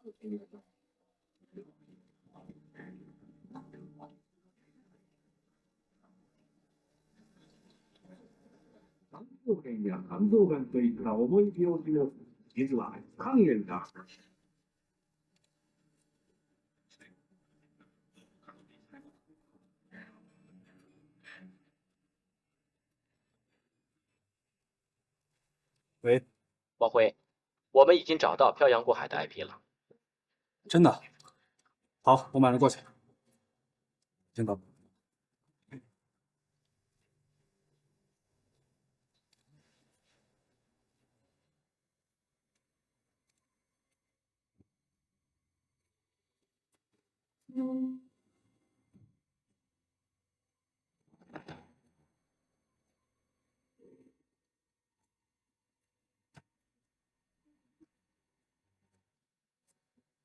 関東圏や肝臓がんといった重い病気も実は肝炎だ。喂，王辉，我们已经找到漂洋过海的 IP 了。真的？好，我马上过去。听到。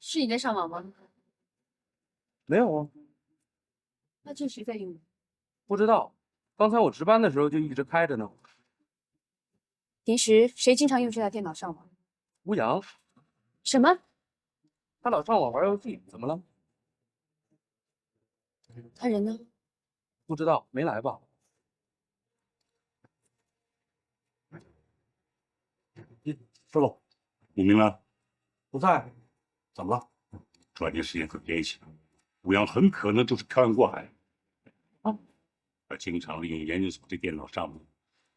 是你在上网吗？没有啊，那这谁在用？不知道。刚才我值班的时候就一直开着呢。平时谁经常用这台电脑上网？吴阳，什么？他老上网玩游戏，怎么了？他人呢？不知道，没来吧？师傅，吴明呢？不在。怎么了？抓紧时间可联系，吴阳很可能就是漂洋过海。啊，他经常利用研究所的电脑上网。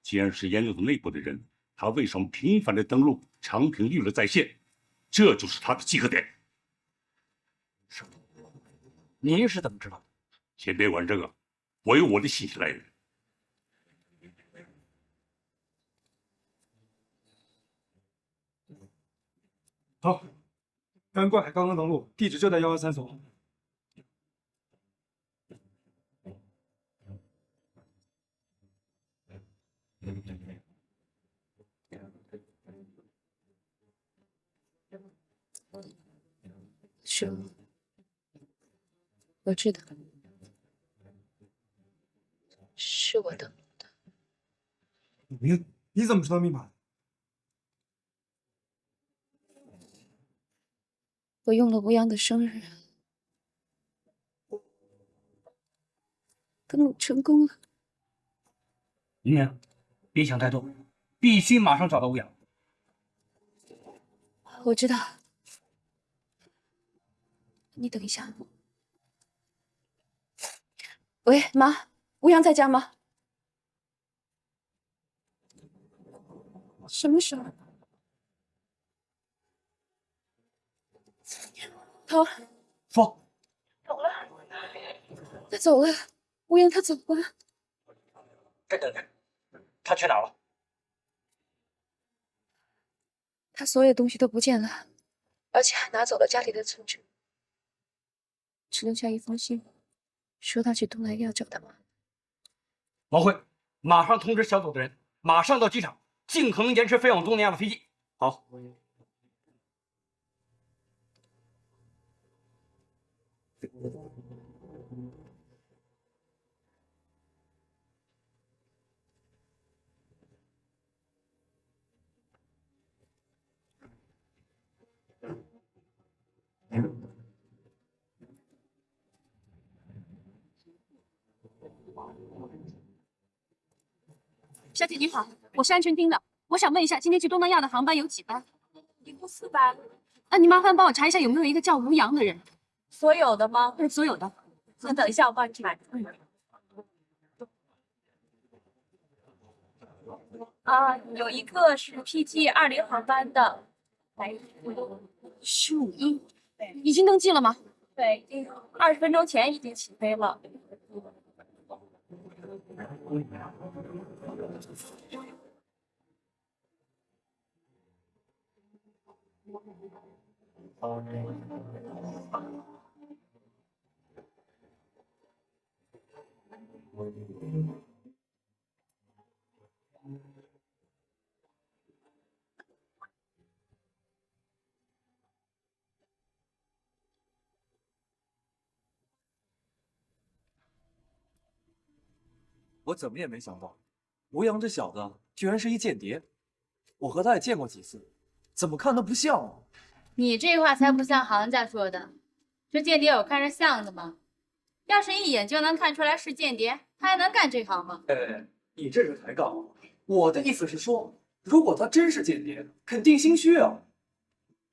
既然是研究所内部的人，他为什么频繁的登录长平娱乐在线？这就是他的集合点。是，您是怎么知道的？先别管这个，我有我的信息来源。好，漂洋过海刚刚登录，地址就在113所。是，我知道，是我登录的。你怎么知道密码的？我用了吴阳的生日，登录成功了。明明，别想太多，必须马上找到吴阳。我知道。你等一下。喂，妈，吴阳在家吗？什么时候？头说，走了，他走了，吴阳他走了。对，他去哪儿了？他所有东西都不见了，而且还拿走了家里的存折，只留下一封信，说他去东南亚找他妈。王辉，马上通知小组的人，马上到机场，尽可能延迟飞往东南亚的飞机。好。小姐你好，我是安全厅的，我想问一下，今天去东南亚的航班有几班？一共4班。那你麻烦帮我查一下有没有一个叫吴阳的人？所有的吗？对，所有的。先等一下，我帮你查。有一个是 PG20航班的，来15，已经登记了吗？对，已经20分钟前已经起飞了。我怎么也没想到，吴阳这小子居然是一间谍。我和他也见过几次，怎么看都不像啊。你这话才不像行家说的，这间谍有看着像的吗？要是一眼就能看出来是间谍，他还能干这行吗？你这是抬杠。我的意思是说，如果他真是间谍，肯定心虚啊。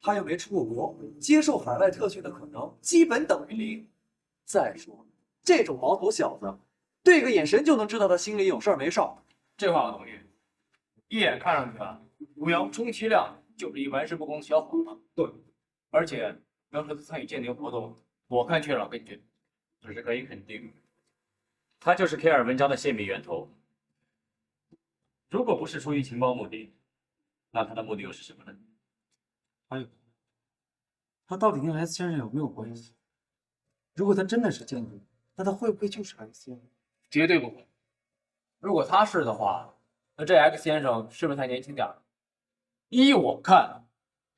他又没出过国，接受海外特训的可能基本等于零。再说，这种毛头小子，对个眼神就能知道他心里有事儿没事儿。这话我同意。一眼看上去啊，吴阳充其量就是一玩世不恭的小伙子。对，而且要是他参与间谍活动，我看缺少根据，这是可以肯定的。他就是 K 尔文章的泄密源头。如果不是出于情报目的，那他的目的又是什么呢？还有，他到底跟 S 先生有没有关系？如果他真的是间谍，那他会不会就是 X 先生？绝对不会。如果他是的话，那这 X 先生是不是太年轻点儿？依我看，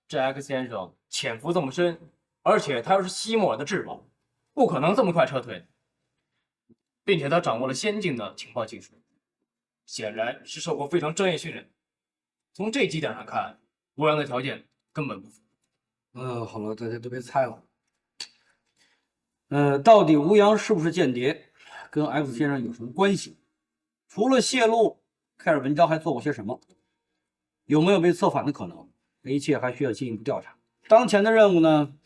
这 X 先生潜伏这么深，而且他又是西摩尔的智谋，不可能这么快撤退，并且他掌握了先进的情报技术，显然是受过非常专业训练。从这几点上看，吴阳的条件根本不符。好了，大家都别猜了。到底吴阳是不是间谍，跟 X 先生有什么关系？除了泄露，凯尔文章还做过些什么？有没有被策反的可能？这一切还需要进一步调查。当前的任务呢，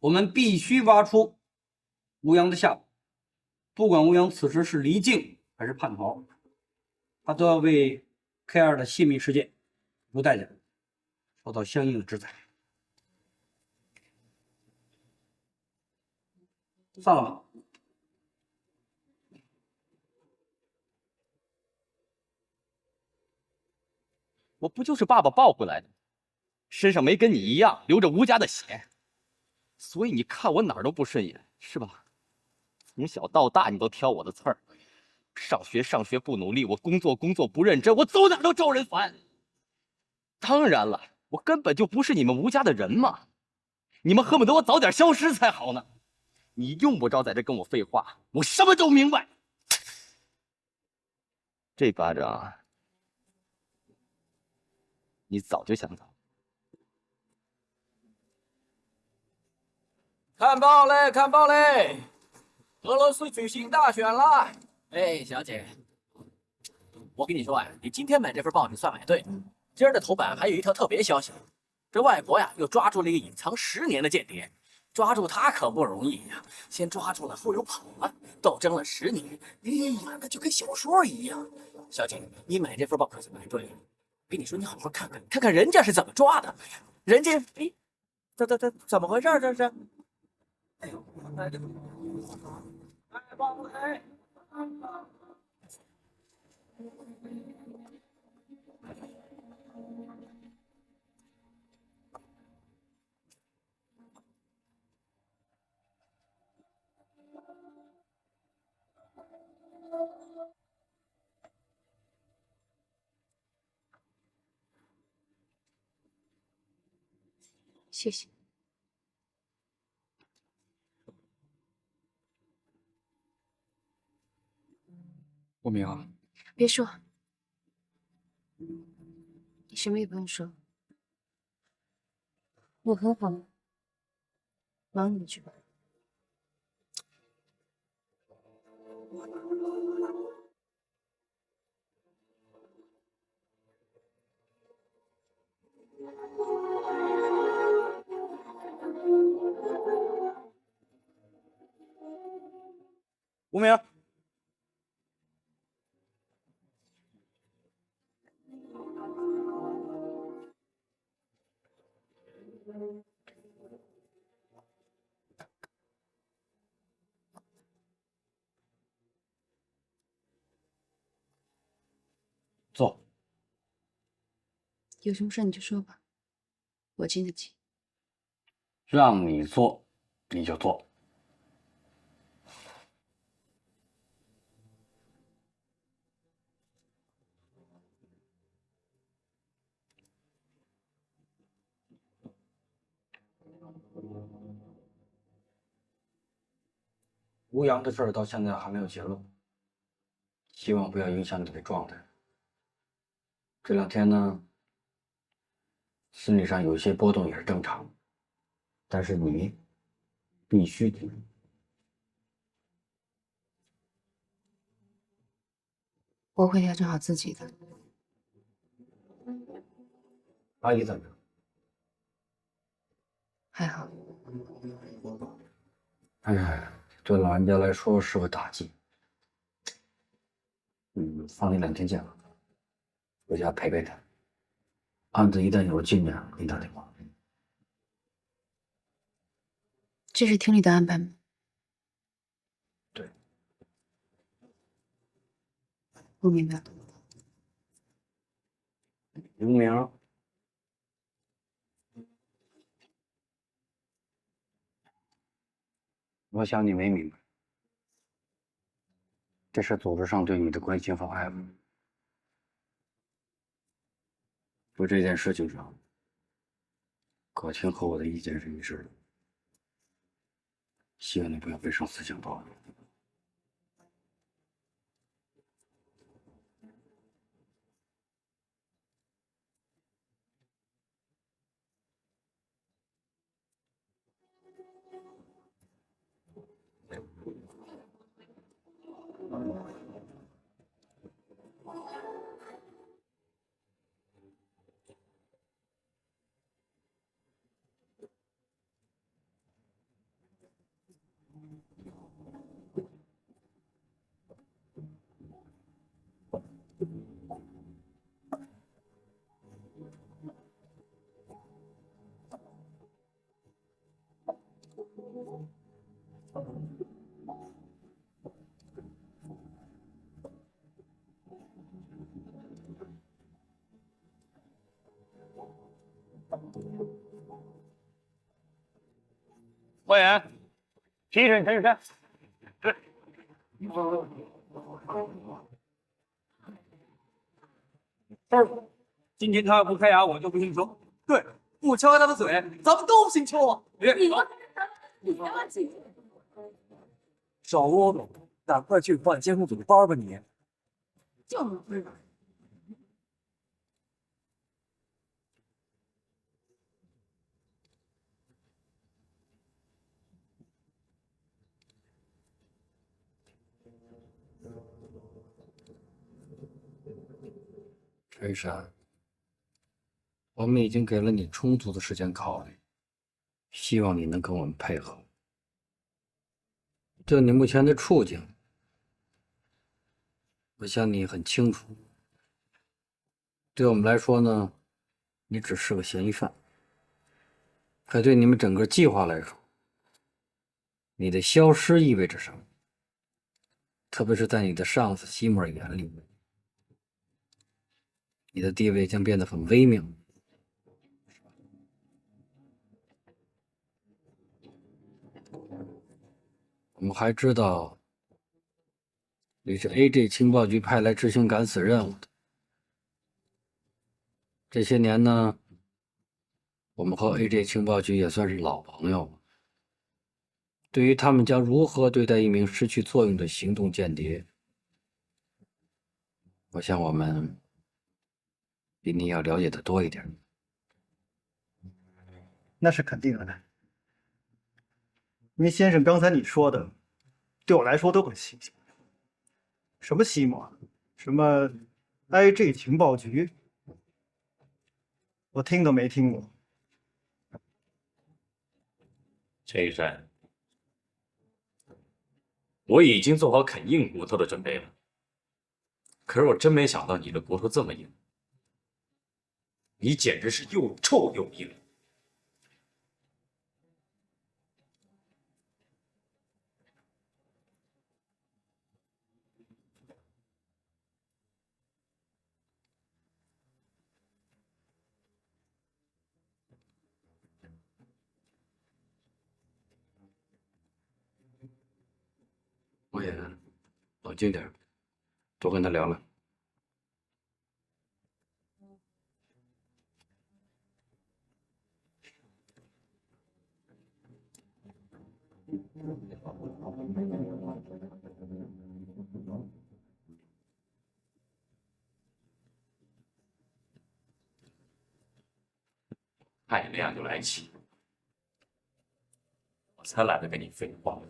我们必须挖出吴阳的下落。不管吴阳此时是离境还是叛逃，他都要为 K2 的泄密事件付代价，受到相应的制裁。散了吧。我不就是爸爸抱回来的，身上没跟你一样流着吴家的血，所以你看我哪儿都不顺眼，是吧？从小到大你都挑我的刺儿，上学不努力，我工作不认真，我走哪儿都招人烦。当然了，我根本就不是你们吴家的人嘛，你们恨不得我早点消失才好呢。你用不着在这跟我废话，我什么都明白。这巴掌，你早就想打。看报嘞，看报嘞！俄罗斯举行大选了。哎，小姐，我跟你说呀，你今天买这份报纸算买对了。今儿的头版还有一条特别消息，这外国呀又抓住了一个隐藏10年的间谍。抓住他可不容易呀，先抓住了后又跑了，斗争了10年，哎呀，那就跟小说一样。小姐，你买这份报可就买对了。跟你说，你好好看看，看看人家是怎么抓的。人家，哎，怎么回事？这是？哎呦，哎，谢谢。吴明啊，别说，你什么也不用说，我很好，忙你去吧。吴明，坐。有什么事你就说吧，我经得起。让你做，你就做。吴阳的事儿到现在还没有结论，希望不要影响你的状态。这2天呢，心理上有一些波动也是正常，但是你必须听。我会调整好自己的。阿姨怎么样？还好。哎呀，对老人家来说是个打击。放你2天假，回家陪陪他。案子一旦有了进展，给你打电话。这是厅里的安排吗？对。我明白了。刘明，我想你没明白，这是组织上对你的关心和爱护。就这件事情上，可卿和我的意见是一致的，希望你不要背上思想包袱。官员，批审陈玉山。对。今天他要不开牙，我就不姓邱。对，不敲开他的嘴，咱们都不姓邱啊！少啰嗦，赶快去换监控组的班吧你！就是陈山，我们已经给了你充足的时间考虑，希望你能跟我们配合。就你目前的处境，我想你很清楚。对我们来说呢，你只是个嫌疑犯；可对你们整个计划来说，你的消失意味着什么？特别是在你的上司西摩尔眼里，你的地位将变得很微妙。我们还知道，你是 AJ 情报局派来执行敢死任务的。这些年呢，我们和 AJ 情报局也算是老朋友了。对于他们将如何对待一名失去作用的行动间谍，我想我们比你要了解的多一点。那是肯定的。因为先生刚才你说的，对我来说都很新鲜。什么西摩，什么 IG 情报局，我听都没听过。陈玉山，我已经做好啃硬骨头的准备了，可是我真没想到你的骨头这么硬，你简直是又臭又硬。我也冷静点，多跟他聊聊。看你那样就来气，我才懒得跟你废话。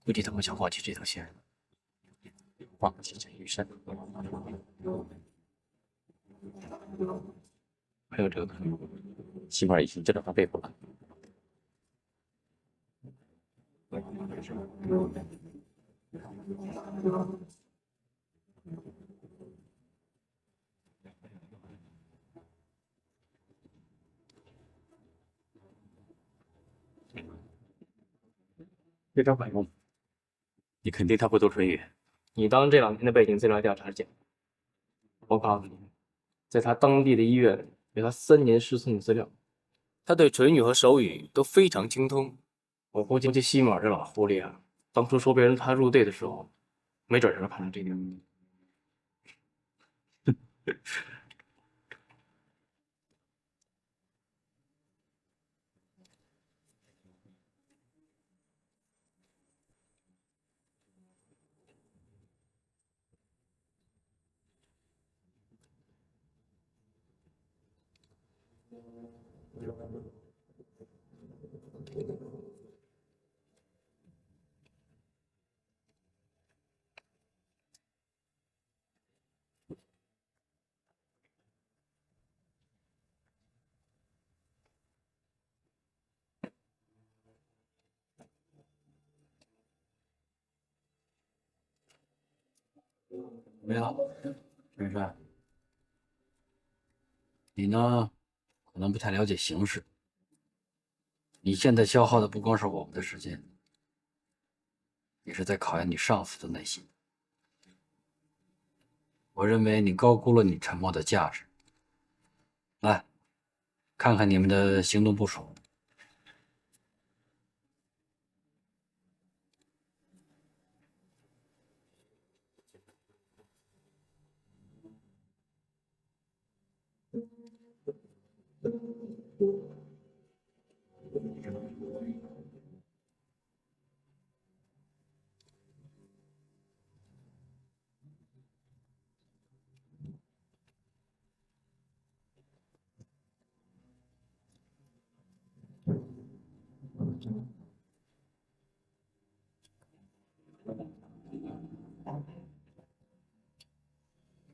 估计他们想放弃这条线。放弃陈玉山，还有这个可能，起码已经知道他背叛了。这招管用。你肯定他会做春雨？你当这2天的背景资料调查是假的？我告诉你，在他当地的医院有他3年失踪的资料，他对唇语和手语都非常精通。我估计西马这老狐狸啊，当初说别人他入队的时候，没准是看上这点。怎么样，陈山？你呢，可能不太了解形势。你现在消耗的不光是我们的时间，也是在考验你上司的耐心。我认为你高估了你沉默的价值。来，看看你们的行动部署。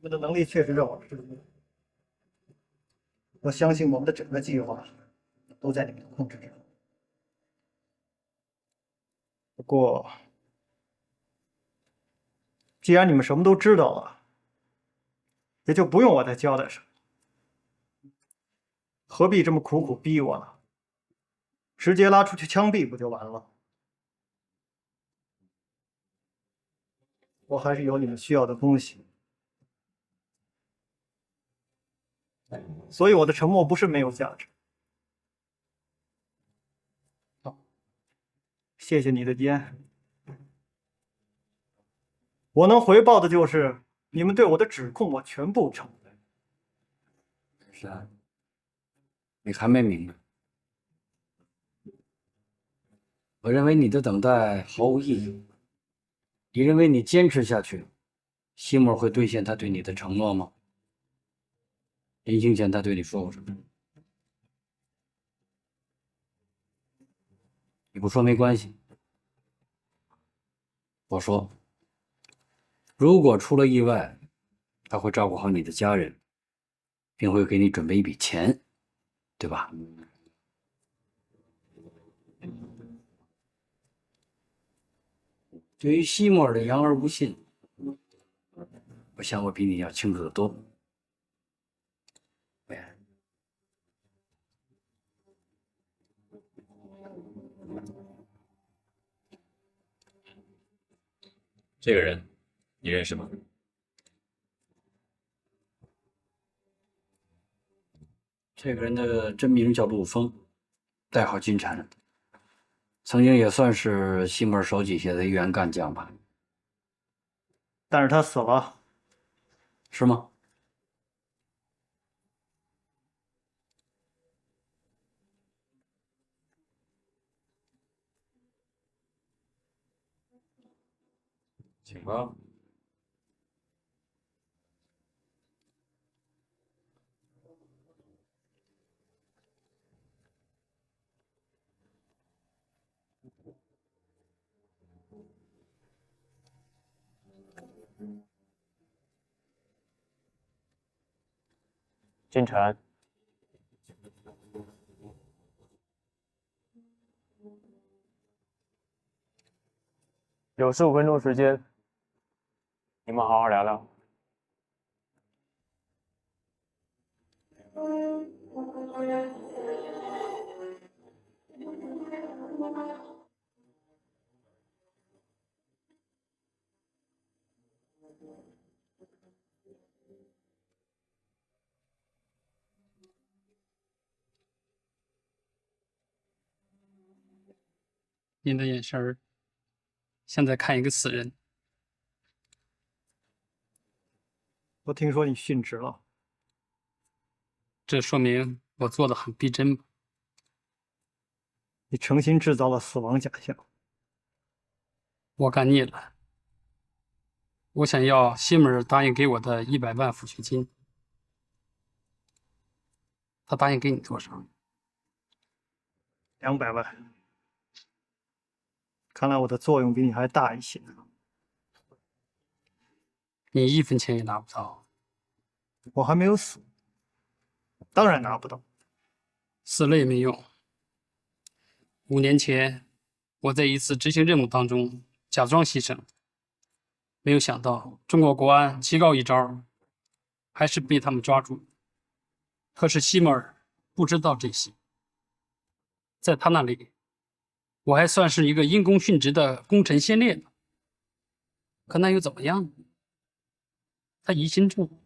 你们的能力确实让我吃惊。我相信我们的整个计划都在你们的控制之中。不过，既然你们什么都知道了，也就不用我再交代什么，何必这么苦苦逼我呢？直接拉出去枪毙不就完了？我还是有你们需要的东西。所以我的沉默不是没有价值。好，谢谢你的烟。我能回报的就是你们对我的指控，我全部承认。是啊，你还没明白？我认为你的等待毫无意义。你认为你坚持下去，西莫会兑现他对你的承诺吗？临行前他对你说过什么？你不说没关系。我说，如果出了意外，他会照顾好你的家人，并会给你准备一笔钱，对吧？对于西莫尔的言而无信，我想我比你要清楚得多。这个人，你认识吗？这个人的真名叫陆峰，代号金蝉，曾经也算是西门手底下的一员干将吧。但是他死了，是吗？么？进城。有15分钟时间，你们好好聊聊。您的眼神儿像在看一个死人。我听说你殉职了，这说明我做的很逼真吧？你诚心制造了死亡假象。我干腻了。我想要西门儿答应给我的100万抚恤金。他答应给你多少？200万。看来我的作用比你还大一些。你1分钱也拿不到。我还没有死，当然拿不到。死了也没用。5年前，我在一次执行任务当中假装牺牲，没有想到中国国安棋高一招，还是被他们抓住。可是西门儿不知道这些，在他那里，我还算是一个因公殉职的功臣先烈呢。可那又怎么样？他疑心重，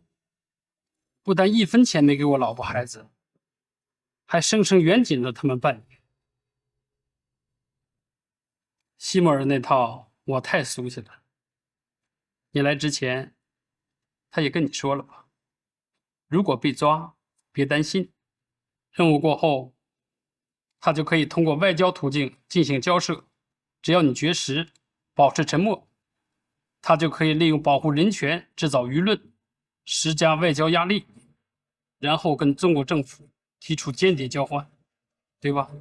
不但1分钱没给我老婆孩子，还生生远景了他们半年。西摩尔那套我太熟悉了。你来之前，他也跟你说了吧？如果被抓，别担心，任务过后，他就可以通过外交途径进行交涉。只要你绝食，保持沉默，他就可以利用保护人权制造舆论，施加外交压力，然后跟中国政府提出间谍交换，对吧？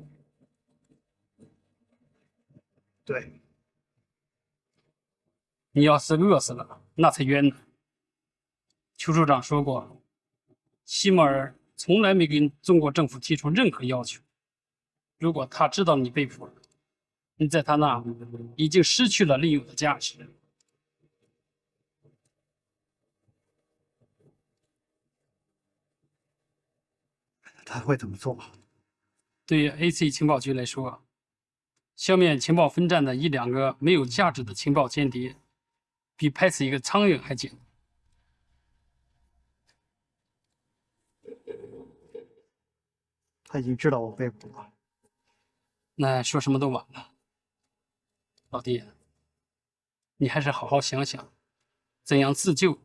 对。你要是饿死了，那才冤呢。邱处长说过，西摩尔从来没跟中国政府提出任何要求。如果他知道你被捕了，你在他那已经失去了利用的价值。他会怎么做？对于 AC 情报局来说，消灭情报分站的1、2个没有价值的情报间谍，比拍死一个苍蝇还简单。他已经知道我被捕了。那说什么都晚了，老弟，你还是好好想想，怎样自救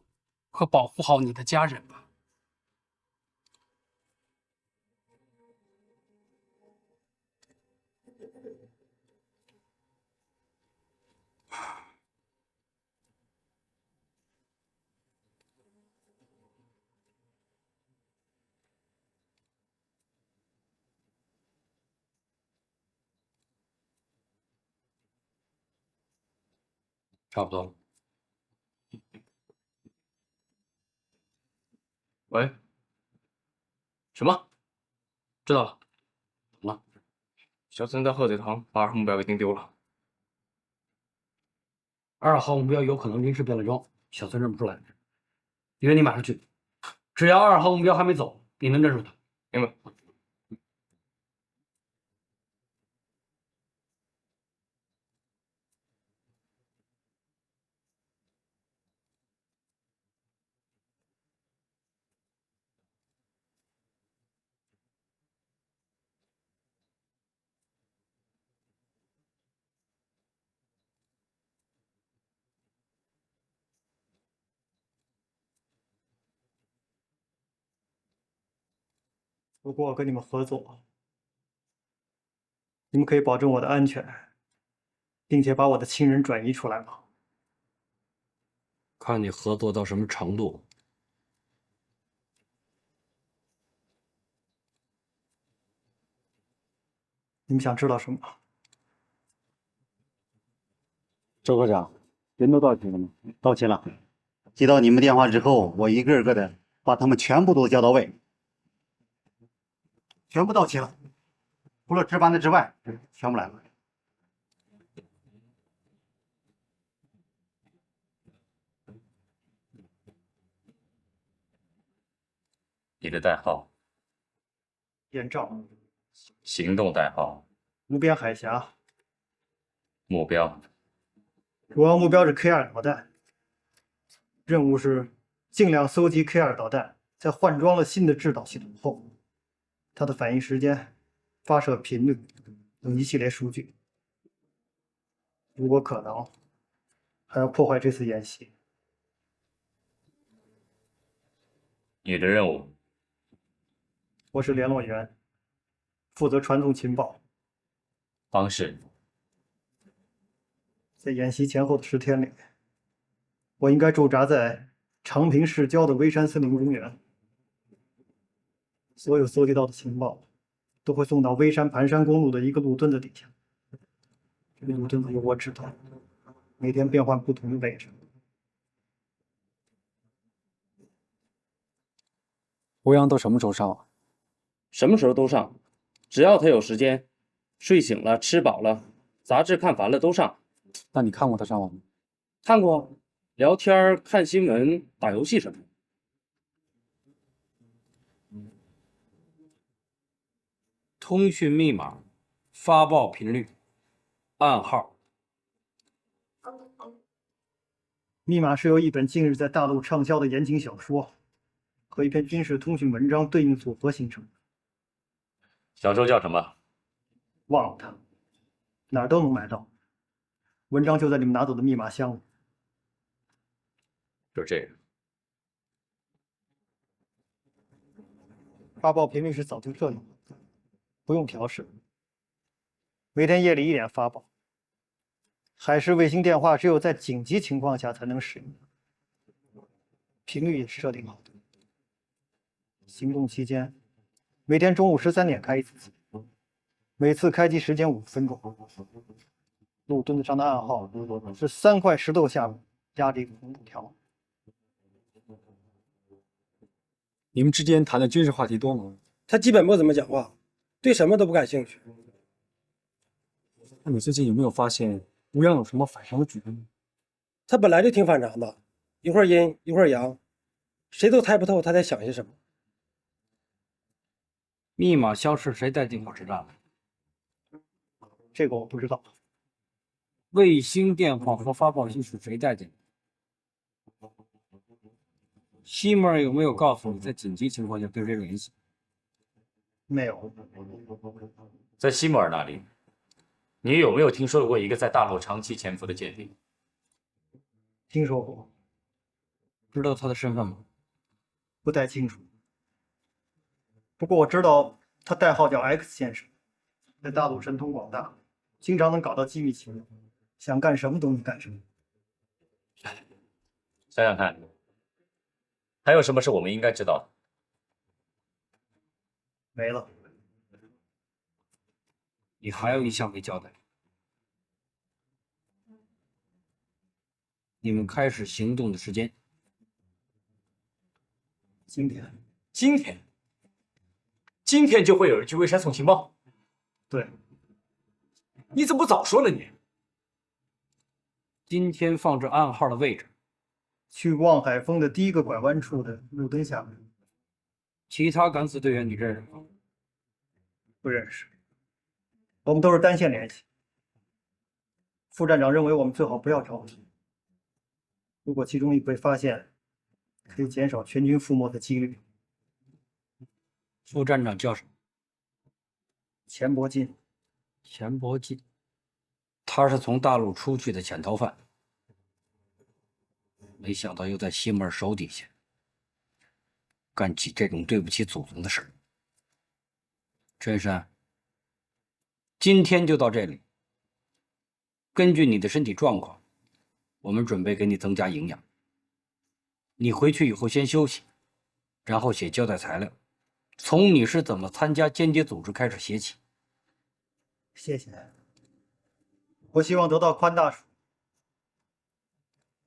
和保护好你的家人吧。差不多了。喂，什么？知道了。怎么了？小孙在鹤嘴塘把2号目标给盯丢了。2号目标有可能临时变了装，小孙认不出来。约你马上去，只要2号目标还没走，你能认出他。明白。如果我跟你们合作，你们可以保证我的安全，并且把我的亲人转移出来吗？看你合作到什么程度。你们想知道什么？周科长，人都到齐了吗？到齐了。接到你们电话之后，我一个个的把他们全部都叫到位，全部到齐了，除了值班的之外，全部来了。你的代号？燕赵，行动代号？无边海峡。目标？主要目标是 K2 导弹，任务是尽量搜集 K2 导弹，在换装了新的制导系统后，它的反应时间、发射频率等一系列数据。如果可能，还要破坏这次演习。你的任务？我是联络员，负责传送情报。方式？在演习前后的10天里，我应该驻扎在长平市郊的微山森林公园。所有搜集到的情报都会送到微山盘山公路的一个路墩子底下。这个路墩子由我指导，每天变换不同的位置。吴阳都什么时候上啊？什么时候都上，只要他有时间，睡醒了、吃饱了，杂志看烦了都上。那你看过他上网吗？看过，聊天、看新闻、打游戏什么的。通讯密码、发报频率、暗号。密码是由一本近日在大陆畅销的言情小说和一篇军事通讯文章对应组合形成的。小说叫什么？忘了它，哪儿都能买到。文章就在你们拿走的密码箱里。就这个。发报频率是早就设定的，不用调试。每天夜里1点发报。海事卫星电话只有在紧急情况下才能使用，频率也是设定好的。行动期间，每天中午13点开一次机，每次开机时间5分钟。路墩子上的暗号是3块石头下面压着一个红布条。你们之间谈的军事话题多吗？他基本不怎么讲话，对什么都不感兴趣。那你最近有没有发现吴阳有什么反常的举动？他本来就挺反常的，一会儿阴一会儿阳，谁都猜不透他在想些什么。密码箱是谁带进火车站的？这个我不知道。卫星电话和发报机是谁带进的？西门有没有告诉你在紧急情况下跟谁联系？没有。在西摩尔那里，你有没有听说过一个在大陆长期潜伏的间谍？听说过。知道他的身份吗？不太清楚。不过我知道他代号叫 X 先生，在大陆神通广大，经常能搞到机密情报，想干什么都能干什么。想想看，还有什么是我们应该知道的？没了。你还有一项没交代。你们开始行动的时间？今天。今天？今天就会有人去微山送情报？对。你怎么不早说了你？今天放置暗号的位置，去望海峰的第一个拐弯处的路墩下面。其他敢死队员你认识吗？不认识。我们都是单线联系。副站长认为我们最好不要招呼。如果其中一个被发现，可以减少全军覆没的几率。副站长叫什么？钱伯金。钱伯金，他是从大陆出去的潜逃犯，没想到又在西门手底下干起这种对不起祖宗的事。陈山，今天就到这里。根据你的身体状况，我们准备给你增加营养，你回去以后先休息，然后写交代材料，从你是怎么参加间谍组织开始写起。谢谢。我希望得到宽大处，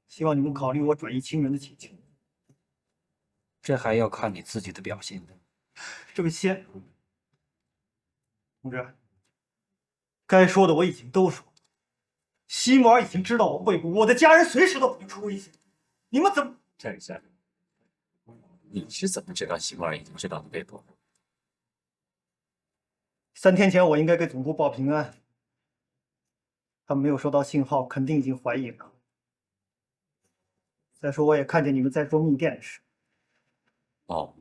希望你们考虑我转移清源的请求。这还要看你自己的表现。这位先同志，该说的我已经都说了。西摩尔已经知道我被捕，我的家人随时都可能出危险。你们怎么？战山，你是怎么知道西摩尔已经知道你被捕？ 3天前我应该给总部报平安，他们没有收到信号，肯定已经怀疑了。再说我也看见你们在做密电的事。哦，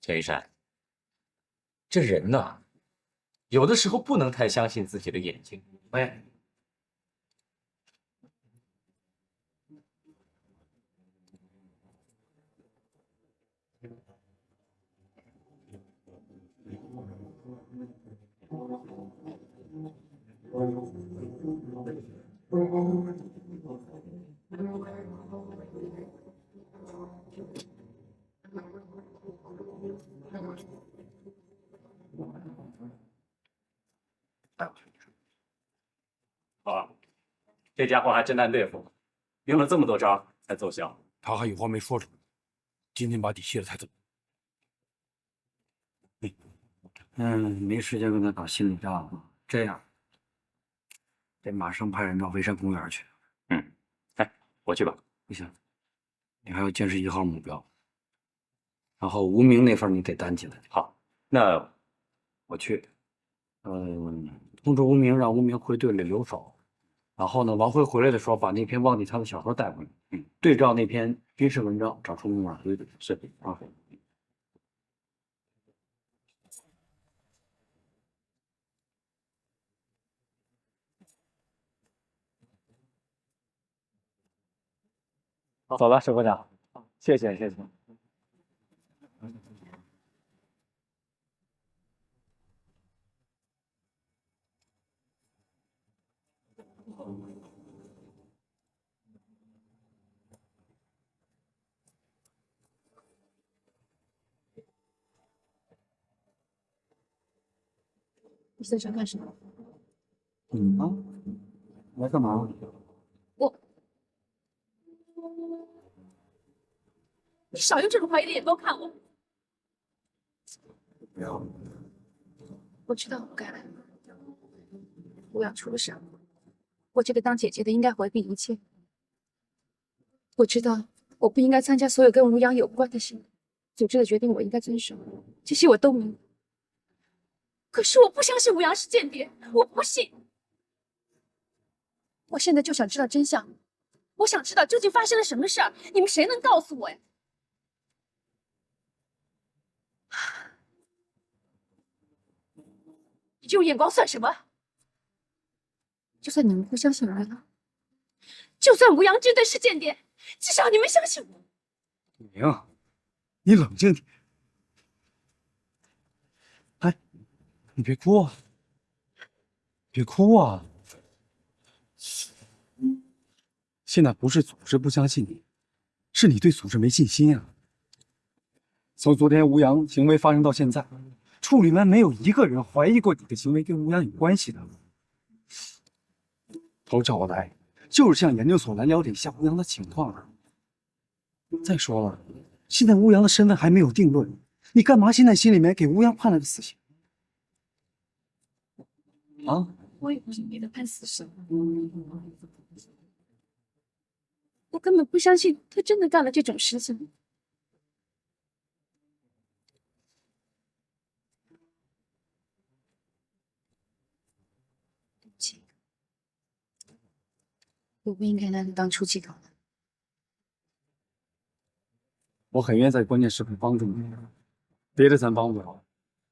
陈一山，这人呐，有的时候不能太相信自己的眼睛。喂。 啊，这家伙还真难对付，用了这么多招才奏效。他还有话没说出来，今天把底卸了才走。没时间跟他打心理战了。这样，得马上派人到微山公园去。哎，我去吧。不行，你还要监视1号目标。然后无名那份你得担起来。好，那我去。通知无名，让无名回队里留守。然后呢，王辉回来的时候，把那篇忘记他的小说带回来。对照那篇军事文章，找出密码规律。是啊。 走了，石科长，谢谢谢谢。你在这干什么？来干嘛？你少用这种怀疑的眼光看我。不要。我知道我不该来。吴阳出了事，我这个当姐姐的应该回避一切。我知道我不应该参加所有跟吴阳有关的事，组织的决定我应该遵守，这些我都明白。可是我不相信吴阳是间谍，我不信。我现在就想知道真相，我想知道究竟发生了什么事儿，你们谁能告诉我呀？ 你这种眼光算什么？就算你们不相信吴阳，就算吴阳真的是间谍，至少你们相信我。明，你冷静点。哎，你别哭啊！别哭啊！现在不是组织不相信你，是你对组织没信心啊。从昨天吴阳行为发生到现在。 处里面没有一个人怀疑过你的行为跟吴阳有关系的。都找我来，就是向研究所来了解一下吴阳的情况啊。再说了，现在吴阳的身份还没有定论，你干嘛现在心里面给吴阳判了个死刑？啊？我也不是给他判死刑，我根本不相信他真的干了这种事情。 我不应该拿你当出气筒的。我很愿意在关键时刻帮助你，别的咱帮不了，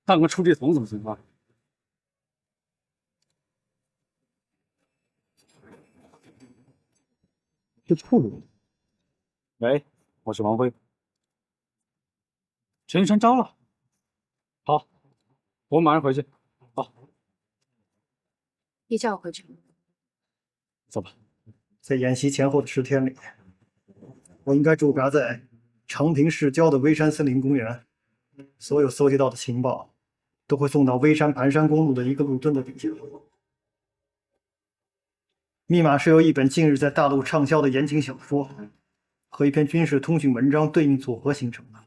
当个出气筒怎么行啊？这处理。喂，我是王辉。陈玉山招了。好，我马上回去。好，别叫我回去。走吧。 在演习前后的10天里，我应该驻扎在长平市郊的微山森林公园，所有搜集到的情报都会送到微山盘山公路的一个路墩的底下。密码是由一本近日在大陆畅销的言情小说和一篇军事通讯文章对应组合形成的。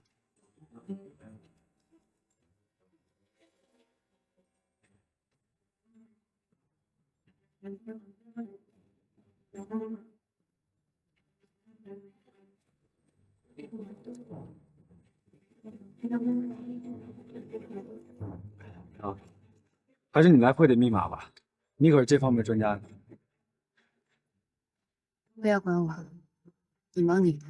啊，还是你来会的密码吧，你可是这方面专家呢。不要管我，你忙你的。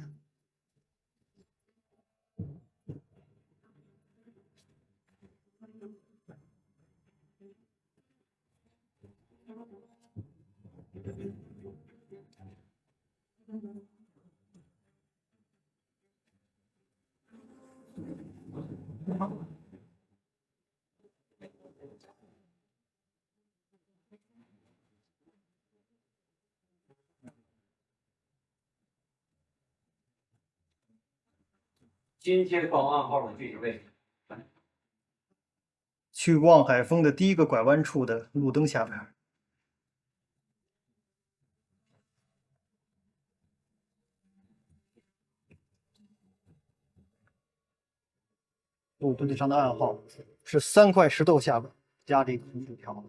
今天报暗号的具体位置。去望海峰的第一个拐弯处的路灯下边。路墩上的暗号是3块石头下边加着一个红纸条。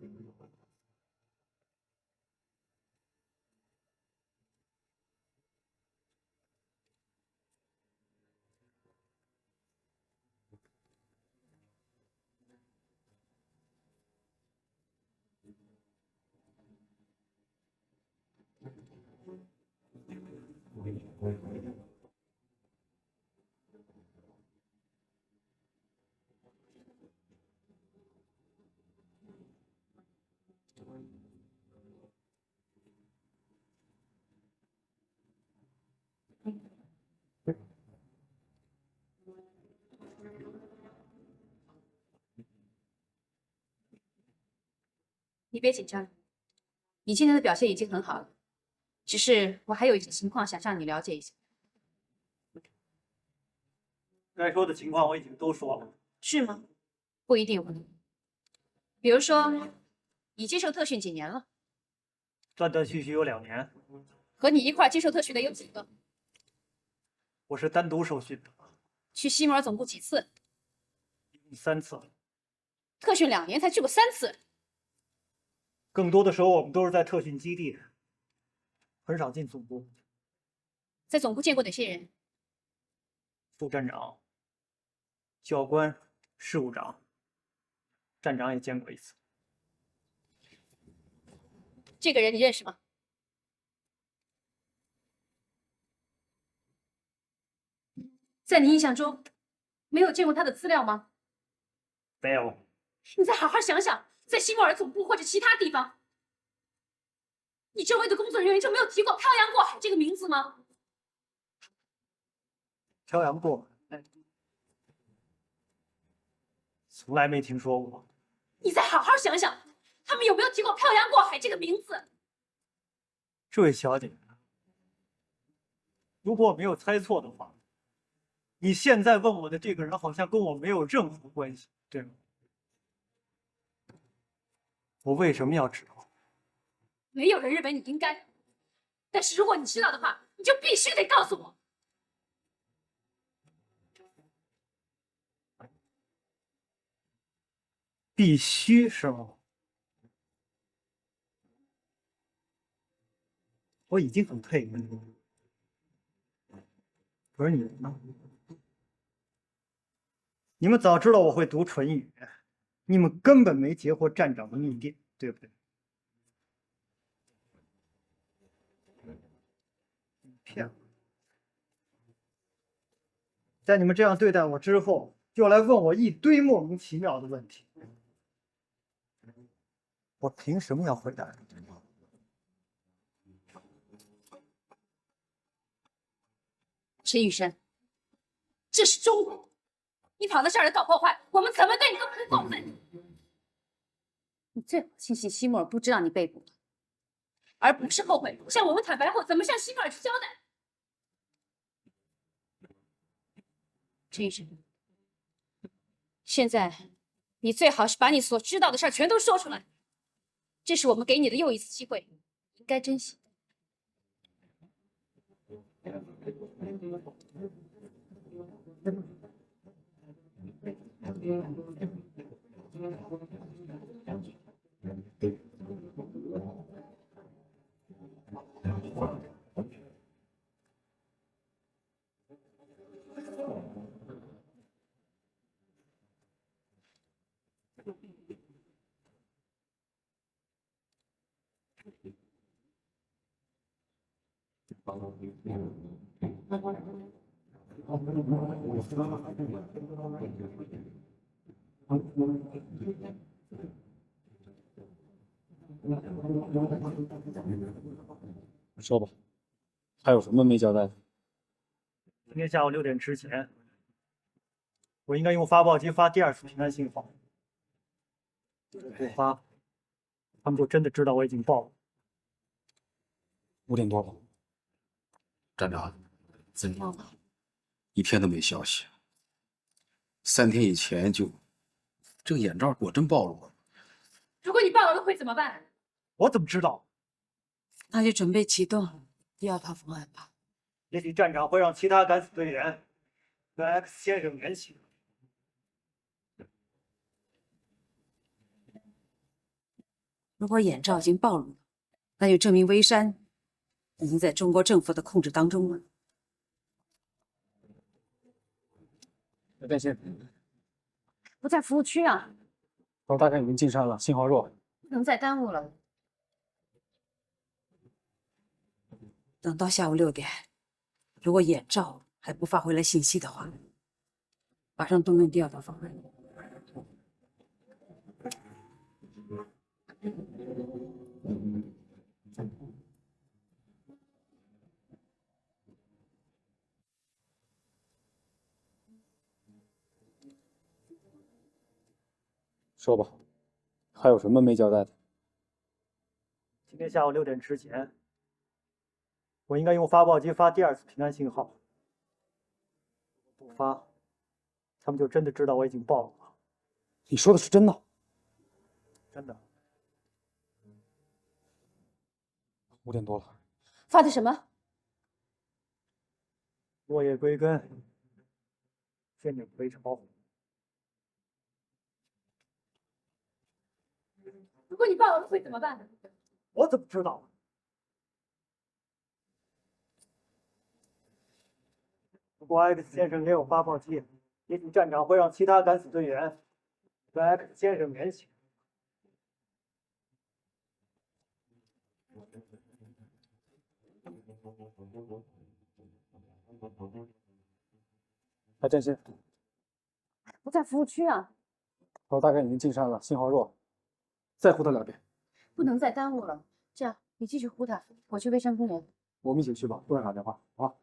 你别紧张，你今天的表现已经很好了，只是我还有一些情况想让你了解一下。该说的情况我已经都说了。是吗？不一定。比如说，你接受特训几年了？断断续续有2年。和你一块接受特训的有几个？我是单独受训的。去西摩尔总部几次？一共3次。特训2年才去过3次。更多的时候我们都是在特训基地，很少进总部。在总部见过哪些人？副站长、教官、事务长，站长也见过1次。这个人你认识吗？在你印象中，没有见过他的资料吗？没有。你再好好想想，在西摩尔总部或者其他地方，你周围的工作人员就没有提过“漂洋过海”这个名字吗？漂洋过海，从来没听说过。你再好好想想，他们有没有提过“漂洋过海”这个名字？这位小姐，如果我没有猜错的话，你现在问我的这个人好像跟我没有任何关系，对吗？我为什么要知道？没有人认为你应该，但是如果你知道的话，你就必须得告诉我。必须是吗？我已经很配合你了，可是你们呢？你们早知道我会读唇语，你们根本没截获站长的密电，对不对？骗我！在你们这样对待我之后，就来问我一堆莫名其妙的问题，我凭什么要回答你？陈雨生，这是中国，你跑到这儿来搞破坏，我们怎么对你都不过分。你最好庆幸西莫尔不知道你被捕了，而不是后悔向我们坦白后怎么向西莫尔去交代。陈医生，现在你最好是把你所知道的事儿全都说出来，这是我们给你的又一次机会，你应该珍惜。说吧，还有什么没交代的？今天下午6点之前，我应该用发报机发第2次平安信号。不发，他们就真的知道我已经报了。5点多了，站长，怎么样？一天都没消息。3天以前这个眼罩果真暴露了。如果你暴露了会怎么办？我怎么知道？那就准备启动第2套方案吧。也许站长会让其他敢死队员跟 X 先生联系。如果眼罩已经暴露了，那就证明微山已经在中国政府的控制当中了。电信，不在服务区啊，我大概已经进山了，信号弱。不能再耽误了。等到下午6点，如果眼罩还不发回来信息的话，马上动用第2套方案。说吧，还有什么没交代的？今天下午6点之前，我应该用发报机发第2次平安信号。不发，他们就真的知道我已经暴露了。你说的是真的？真的。5点多了，发的什么？落叶归根，见顶回潮。如果你暴露了会怎么办？我怎么知道？如果 X 先生也有发报机，也许站长会让其他敢死队员跟 X 先生联系。来电信，不在服务区啊，我大概已经进山了，信号弱。再呼他2遍。不能再耽误了。这样，你继续呼他，我去微山公园。我们一起去吧，多人打电话，好吧？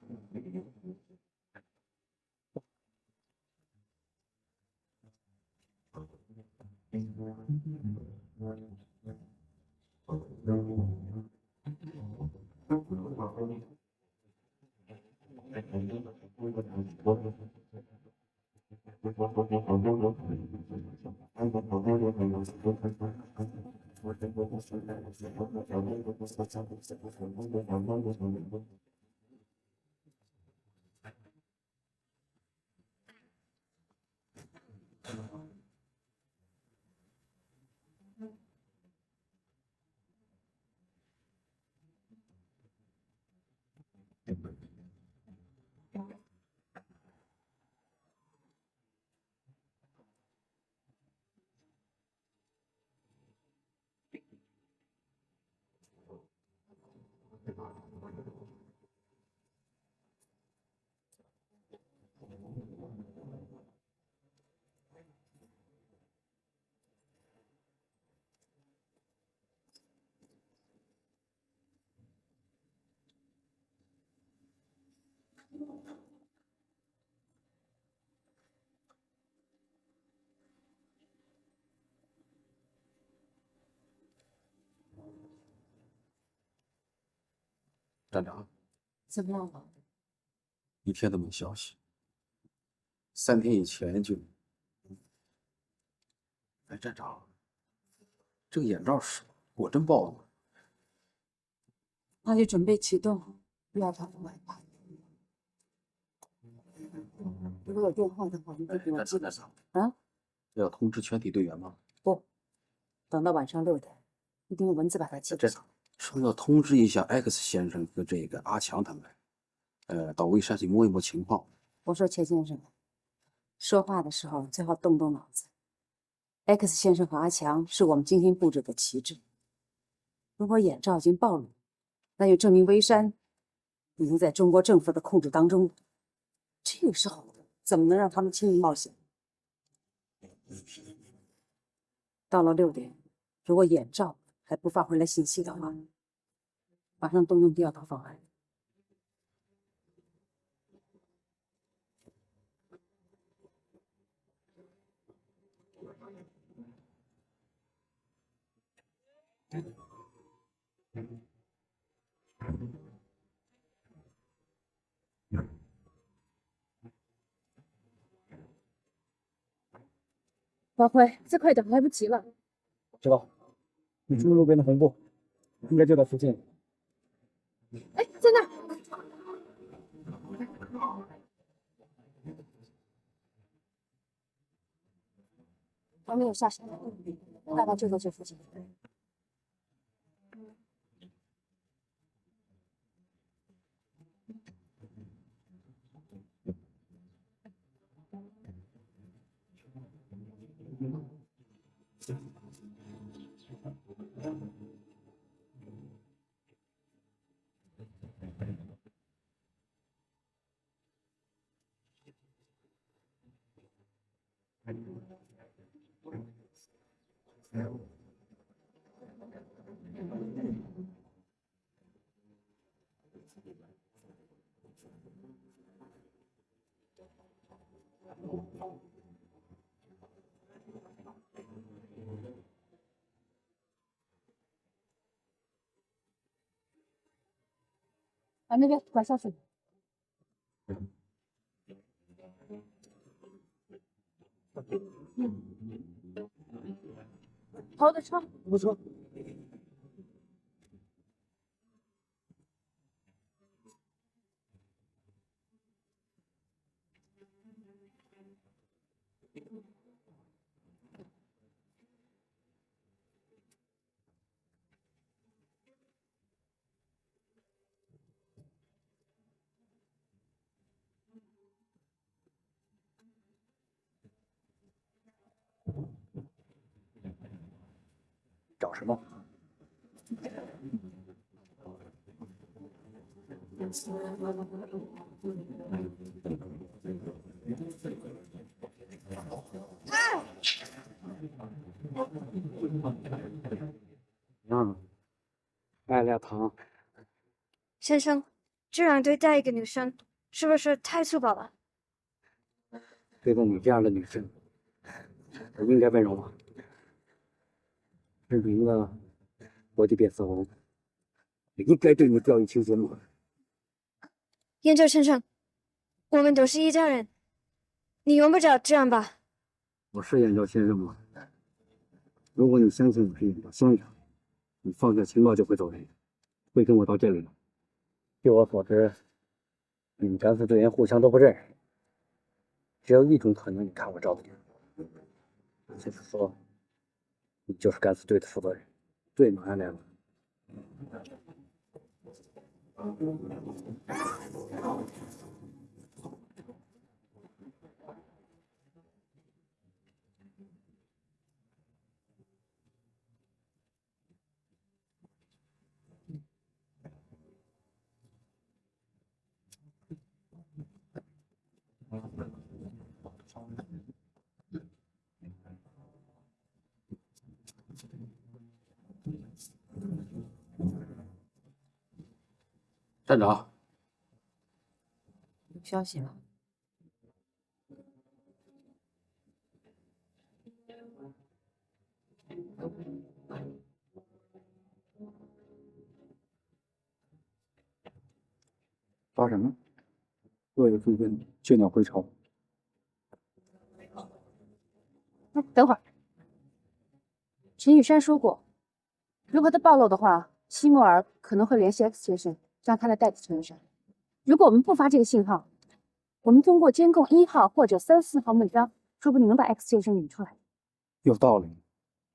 站长，怎么了？一天都没消息。3天以前就……哎，站长，这个眼罩是果真爆了吗？那就准备启动第2套的外拍。如果有电话的话，你就给我记得上。啊？要通知全体队员吗？不，等到晚上6点，一定用文字把它记录上。说要通知一下 X 先生和这个阿强他们，到蔚山去摸一摸情况。我说钱先生，说话的时候最好动动脑子。X 先生和阿强是我们精心布置的旗帜。如果眼罩已经暴露，那就证明微山已经在中国政府的控制当中。这个时候怎么能让他们轻易冒险？到了6点，如果眼罩还不发回来信息的话，马上动用第2套方案。王辉，再快点，来不及了。知道，你注意路边的红布，应该就在附近。哎，在那儿。还没有下山，大概就在这附近。啊，那边拐下去。头的车，不错。找什么？麦芽糖。先生，这样对待一个女生，是不是太粗暴了？对待你这样的女生，我应该温柔吗？认明了我的变色龙，也应该对你掉以轻心吗？燕州先生，我们都是一家人，你用不着这样吧？我是燕州先生吗？如果你相信我是燕州先生，你放下情报就会走人，会跟我到这里吗？据我所知，你们敢死队员互相都不认识，只有一种可能，你看我照的脸，就是说，你就是敢死队的负责人，对吗，安良？站长，有消息吗？发什么？恶有瞬间，倦鸟归巢。哎，等会儿，陈雨山说过，如果他暴露的话，西莫尔可能会联系 X 先生，让他来代替陈雨山。如果我们不发这个信号，我们通过监控1号或者3、4号目标，说不定能把 X 先生引出来。有道理，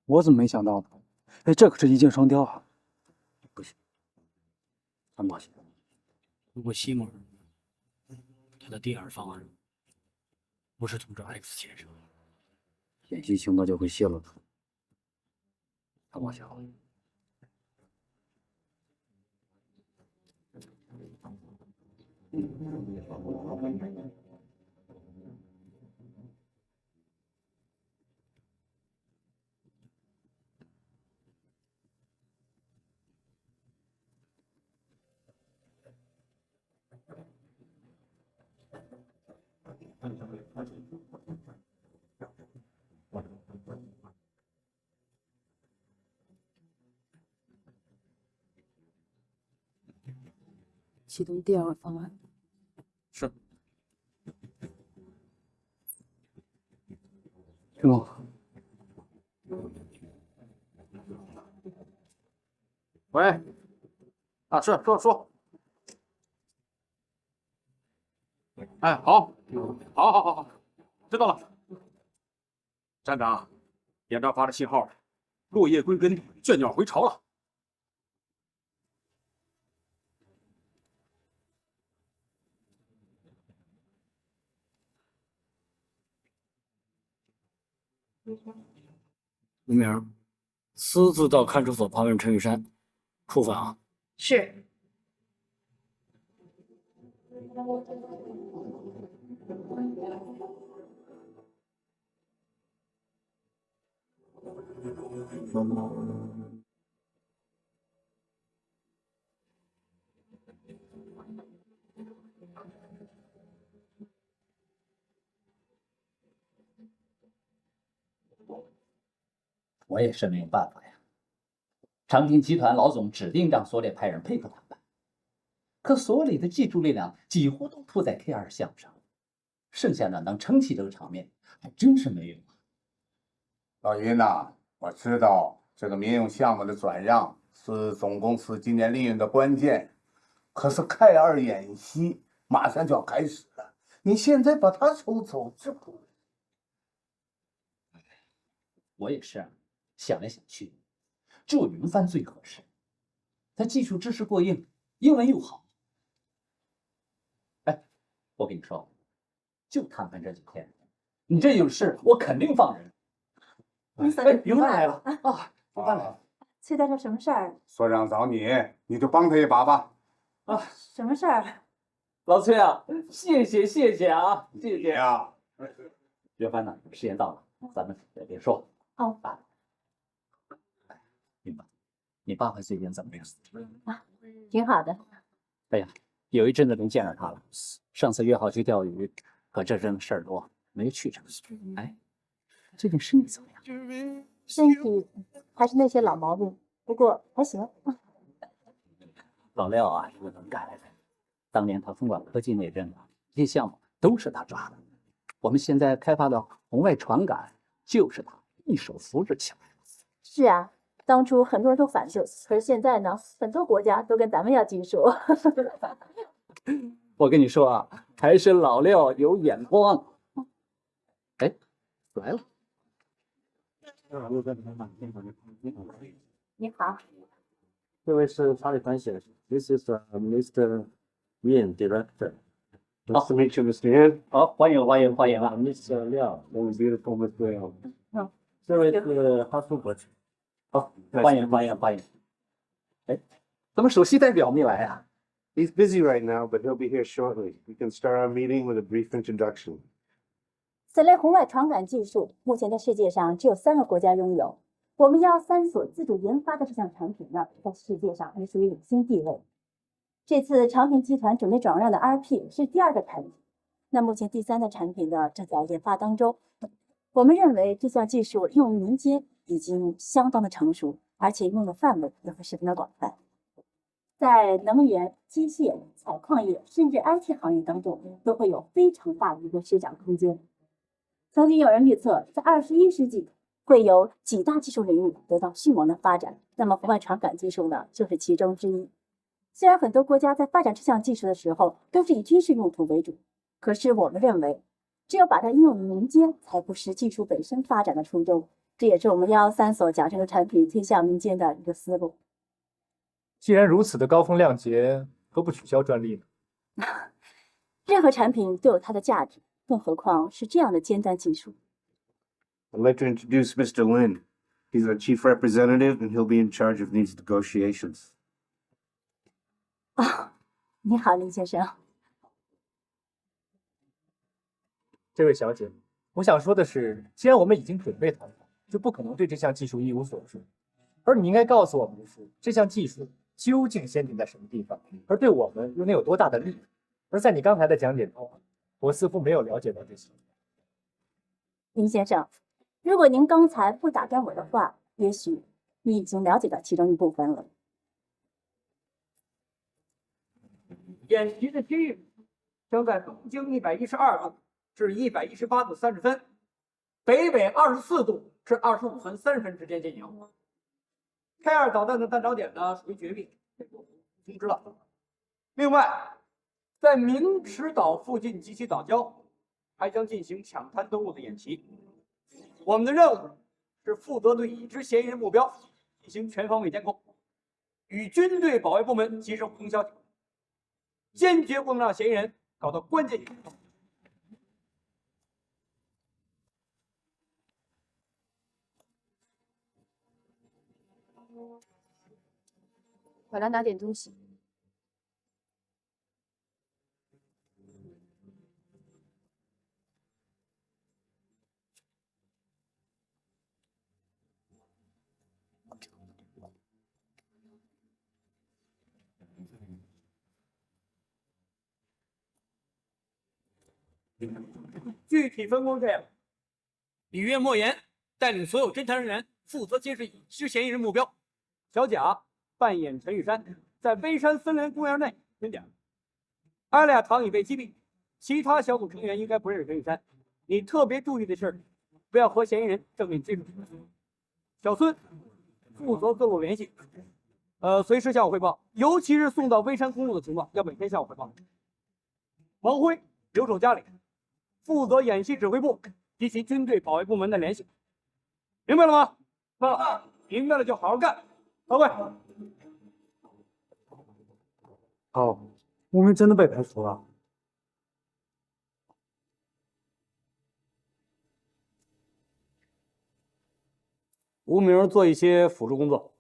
我怎么没想到呢？哎，这可是一箭双雕啊！不行，很抱歉，如果西莫尔他的第二方案不是通知 X 先生，演习情报就会泄露出来。很抱歉。启动第2个方案。是。陈总，喂，啊，是说，哎，好，知道了。站长，眼罩发了信号，落叶归根，倦鸟回巢了。吴明，私自到看守所盘问陈雨山，处分啊！是。我也是没有办法呀。长平集团老总指定让所里派人配合谈判，可所里的技术力量几乎都扑在 K2项目上，剩下的能撑起这个场面还真是没有啊。老云呐，我知道这个民用项目的转让是总公司今年利润的关键，可是 K2演习马上就要开始了，你现在把它收走，这不……我也是想来想去，只有云帆最合适。他技术知识过硬，英文又好。哎，我跟你说，就谈判这几天，你这有事，我肯定放人。哎，云帆来了啊！云帆来了。崔大少，什么事儿？所长找你，你就帮他一把吧。啊，什么事儿？老崔啊，谢谢啊，谢谢啊。云帆呢，时间到了，咱们再别说。好。云帆，你爸爸最近怎么样？啊，挺好的。哎呀，有一阵子没见着他了。上次约好去钓鱼，可这阵子事儿多，没去成。哎，最近身体怎么样？身体还是那些老毛病，不过还行。老廖啊，是个能干的人。当年他风管科技那阵子，这些项目都是他抓的。我们现在开发的红外传感，就是他一手扶持起来的。是啊，当初很多人都反对，可是现在呢，很多国家都跟咱们要技术。我跟你说啊，还是老廖有眼光。哎，来了。你好，这位是查理团先生 ，This is Mr. Yan, Director. Nice to meet you, Mr. Yan. 好，欢迎啊 ，Mr. Liao, very beautiful Mr. Liao. 这位是哈苏博士。好，欢迎。哎，怎么首席代表没来啊？ He's busy right now, but he'll be here shortly. We can start our meeting with a brief introduction. 此类红外传感技术，目前在世界上只有3个国家拥有。我们113所自主研发的这项产品呢，在世界上也属于领先地位。这次长平集团准备转让的 RP 是第2个产品，那目前第3个产品呢正在研发当中。我们认为这项技术应用民间已经相当的成熟，而且应用的范围也会十分的广泛。在能源、机械、采矿业，甚至 IT 行业当中，都会有非常大的一个施展空间。曾经有人预测，在21世纪会有几大技术领域得到迅猛的发展，那么阜外传感技术呢，就是其中之一。虽然很多国家在发展这项技术的时候都是以军事用途为主，可是我们认为，只有把它应用于民间，才不失技术本身发展的初衷。这也是我们113所将这个产品推向民间的一个思路。既然如此的高风亮节，何不取消专利呢？任何产品都有它的价值，更何况是这样的尖端技术。I'd like to introduce Mr. Lin. He's our chief representative, and he'll be in charge of these negotiations. 你好，林先生。这位小姐，我想说的是，既然我们已经准备谈判，就不可能对这项技术一无所知。而你应该告诉我们的是，这项技术究竟先进在什么地方，而对我们又能有多大的利益？而在你刚才的讲解中，我似乎没有了解到这些。林先生，如果您刚才不打断我的话，也许你已经了解到其中一部分了。演习的区域将在东经112度至118度30分，北纬24度至25分30分之间进行。K2导弹的弹着点呢属于绝密，通知了。另外，在明池岛附近及其岛礁，还将进行抢滩登陆的演习。我们的任务是负责对已知嫌疑人目标进行全方位监控，与军队保卫部门及时互通消息，坚决不能让嫌疑人搞到关键点。我来拿点东西。具体分工这样：里约莫言带领所有侦查人员负责监视已知嫌疑人目标，小贾扮演陈玉山，在微山森林公园内蹲点。艾利亚堂已被击毙，其他小组成员应该不认识陈玉山。你特别注意的是，不要和嫌疑人正面接触。小孙负责各路联系，随时向我汇报，尤其是送到微山公路的情况，要每天向我汇报。王辉留守家里，负责演习指挥部及其军队保卫部门的联系，明白了吗？明白了就好好干。开会。好，我们真的被排除了。吴明做一些辅助工作。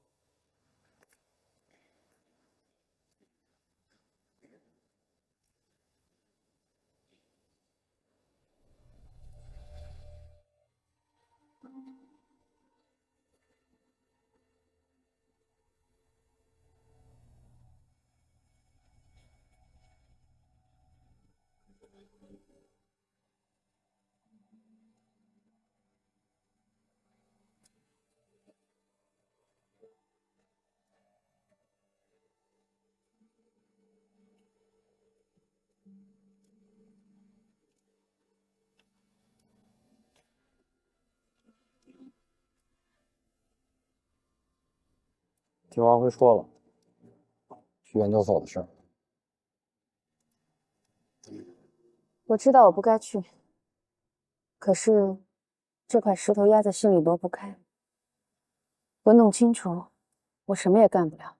听王辉说了，去研究所的事儿。我知道我不该去，可是这块石头压在心里挪不开。不弄清楚，我什么也干不了。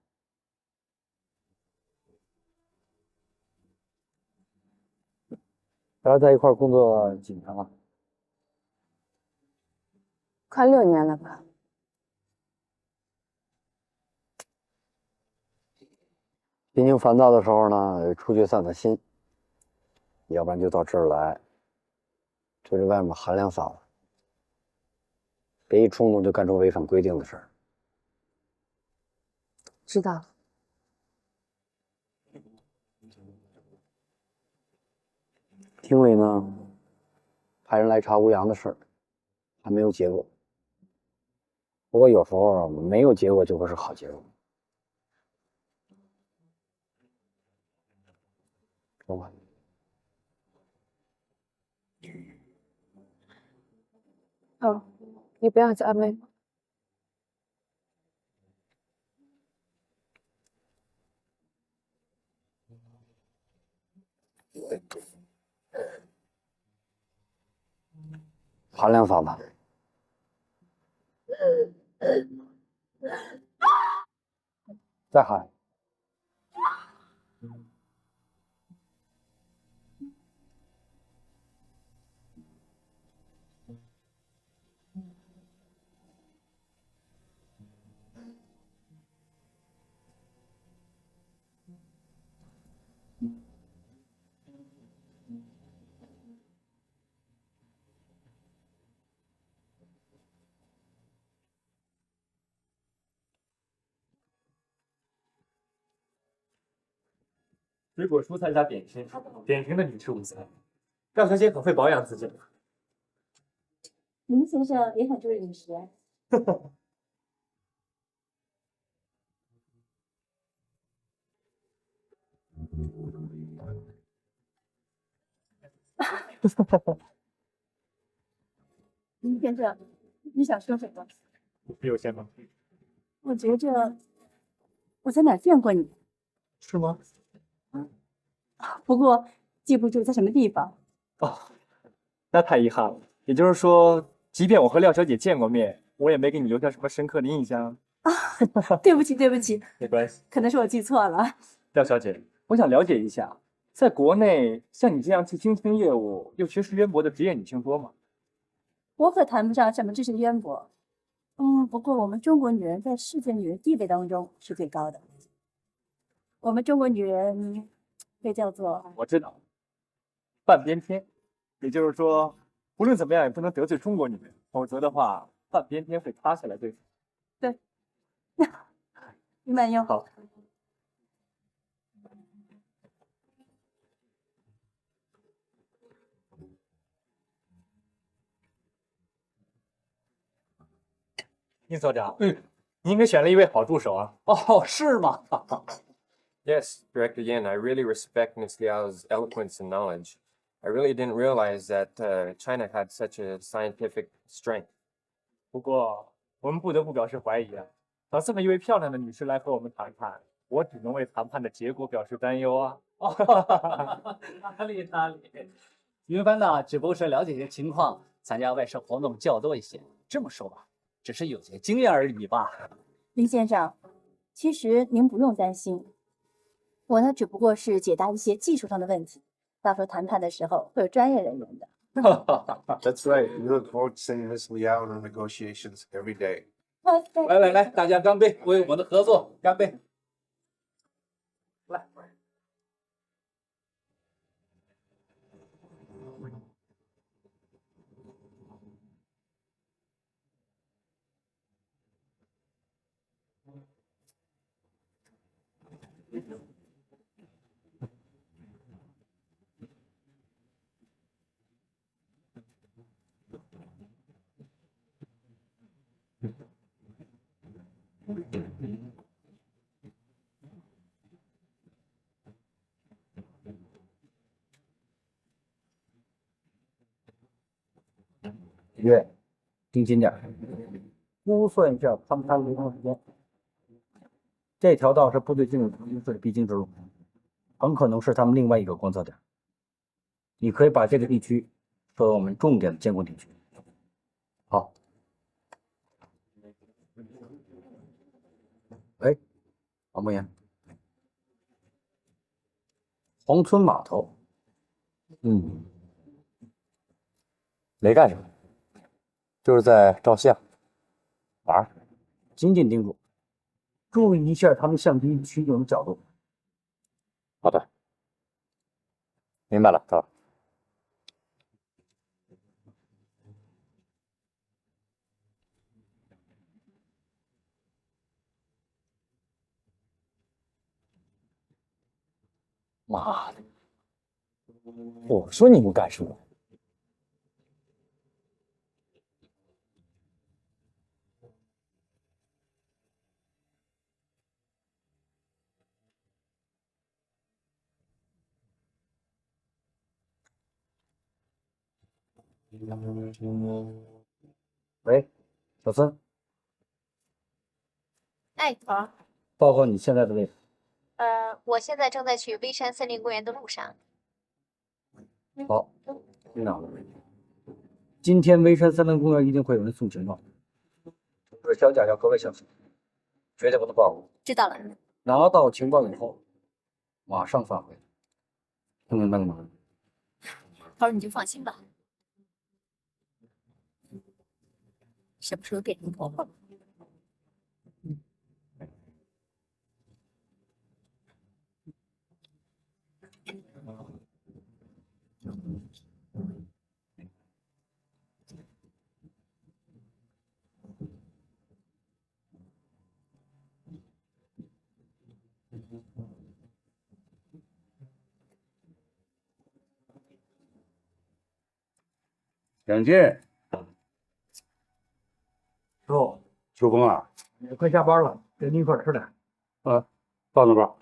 大家在一块儿工作几年了？快6年了吧。心情烦躁的时候呢，出去散散心，要不然就到这儿来。这外面寒凉嗓子，别一冲动就干出违反规定的事儿。知道了。厅里呢，派人来查吴阳的事儿，还没有结果。不过有时候没有结果就会是好结果。说吧。你不要再安慰我。含量法吧。再喊。水果蔬菜加点心，典型的女士午餐。廖小姐很会保养自己。林先生也很注意饮食。林先生，你想说什么？有些吗？我觉着我在哪儿见过你，是吗？不过记不住在什么地方。哦，那太遗憾了。也就是说，即便我和廖小姐见过面，我也没给你留下什么深刻的印象。对不起，对不起，没关系。可能是我记错了。廖小姐，我想了解一下，在国内像你这样既精通业务又学识渊博的职业女性多吗？我可谈不上什么知识渊博。不过我们中国女人在世界女人地位当中是最高的。我们中国女人被叫做……我知道，半边天，也就是说，无论怎么样也不能得罪中国女人，否则的话，半边天会塌下来对付。对，你慢用。好。殷所长，你应该选了一位好助手啊。哦，是吗？Yes, Director Yan, I really respect Ms. Liao's eloquence and knowledge. I really didn't realize that China had such a scientific strength. 不过，我们不得不表示怀疑啊！找这么一位漂亮的女士来和我们谈判，我只能为谈判的结果表示担忧啊！哪里哪里，云帆呢，只不过是了解一些情况，参加外事活动较多一些。这么说吧，只是有些经验而已吧。林先生，其实您不用担心，我呢只不过是解答一些技术上的问题，到时候谈判的时候会有专业人员的。That's right. We look forward to seeing Miss Liao in the negotiations every day. 来来来，大家干杯，为我们的合作干杯！来。月，盯紧点，估算一下他们流通时间。这条道是部队进入重庆市的必经之路，很可能是他们另外一个观测点。你可以把这个地区作为我们重点的监控地区。好。喂，王梦言，宏村码头。没干什么，就是在照相玩儿。紧紧盯住，注意一下他们相机取景的角度。好的，明白了，到了。妈的！我说你不干什么？喂，小森，哎，头儿，报告你现在的位置。我现在正在去微山森林公园的路上。好，领导，今天微山森林公园一定会有人送情报，这小贾要格外小心，绝对不能暴露。知道了。拿到情报以后，马上发回，听明白了吗？头儿你就放心吧。什么时候变成婆婆了？蒋进，师傅，秋风啊，也快下班了，跟您一块儿吃点。放那吧。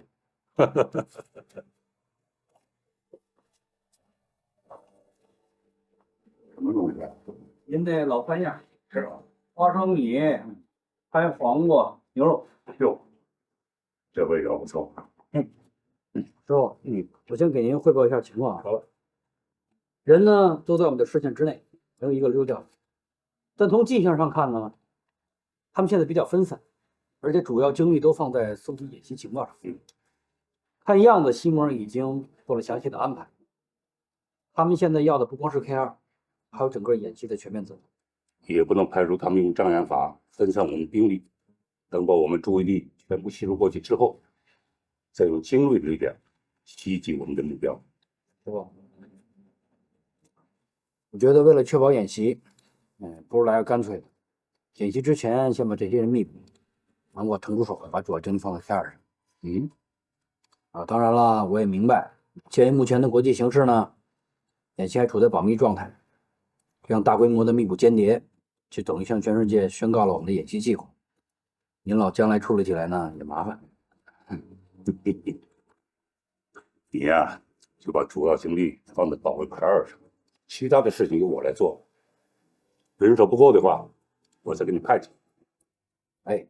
什么东西？您这老三样是吧？花生米，还有黄瓜、牛肉。哟，这味道不错。师傅，我先给您汇报一下情况啊。好。人呢都在我们的视线之内，没有一个溜掉的。但从迹象上看呢，他们现在比较分散，而且主要精力都放在搜集演习情报上。看样子西摩已经做了详细的安排。他们现在要的不光是 K2，还有整个演习的全面责任。也不能排除他们用障眼法分散我们兵力，等把我们注意力全部吸入过去之后，再用精锐的力量袭击我们的目标。师傅，我觉得为了确保演习，不如来个干脆的。演习之前，先把这些人密捕，然后腾出手来，把主要精力放在 K2上。当然了，我也明白，鉴于目前的国际形势呢，演习还处在保密状态，这样大规模的密捕间谍，就等于向全世界宣告了我们的演习计划。您老将来处理起来呢也麻烦。你呀，就把主要精力放在保卫K2上，其他的事情由我来做。人手不够的话，我再给你派去。哎，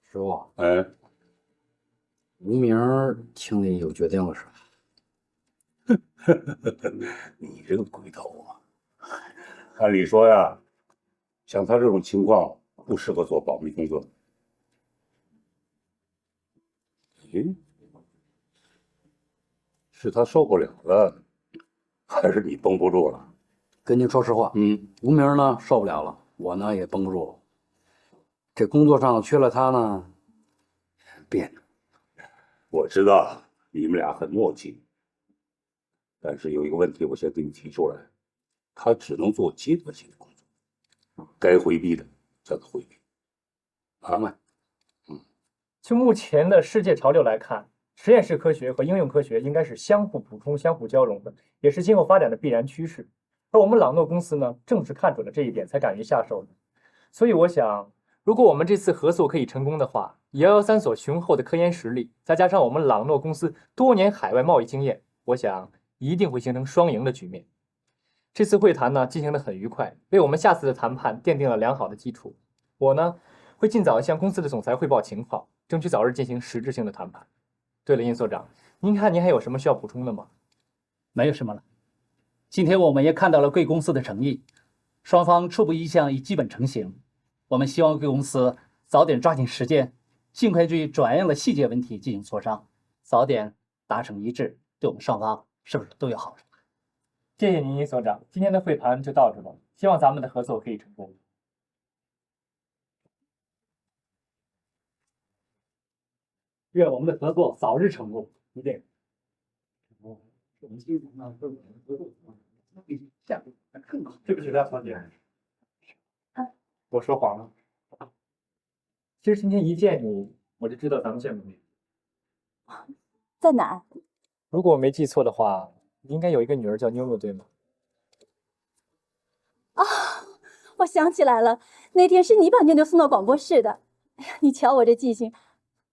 师傅，无名听你有决定了是吧？你这个鬼头啊！按理说呀，像他这种情况不适合做保密工作。是他受不了了，还是你绷不住了？跟您说实话，无名呢受不了了，我呢也绷不住了。这工作上缺了他呢，别扭。我知道你们俩很默契，但是有一个问题，我先给你提出来，他只能做阶段性的工作，该回避的叫他回避。明白。就目前的世界潮流来看，实验室科学和应用科学应该是相互补充、相互交融的，也是今后发展的必然趋势。而我们朗诺公司呢，正是看准了这一点，才敢于下手的。所以我想，如果我们这次合作可以成功的话，以113所雄厚的科研实力，再加上我们朗诺公司多年海外贸易经验，我想一定会形成双赢的局面。这次会谈呢进行得很愉快，为我们下次的谈判奠定了良好的基础。我呢会尽早向公司的总裁汇报情况，争取早日进行实质性的谈判。对了，殷所长，您看您还有什么需要补充的吗？没有什么了。今天我们也看到了贵公司的诚意，双方初步意向已基本成型。我们希望贵公司早点抓紧时间，尽快对转样的细节问题进行磋商，早点达成一致，对我们双方是不是都有好处？谢谢您，殷所长。今天的会谈就到这了，希望咱们的合作可以成功。愿我们的合作早日成功，一定。我们经常呢，跟我们合作比下步更好。对不起，大小姐，我说谎了。其实今天一见你，我就知道咱们见过面。在哪儿？如果我没记错的话，你应该有一个女儿叫妞妞，对吗？啊，我想起来了，那天是你把妞妞送到广播室的。哎呀，你瞧我这记性，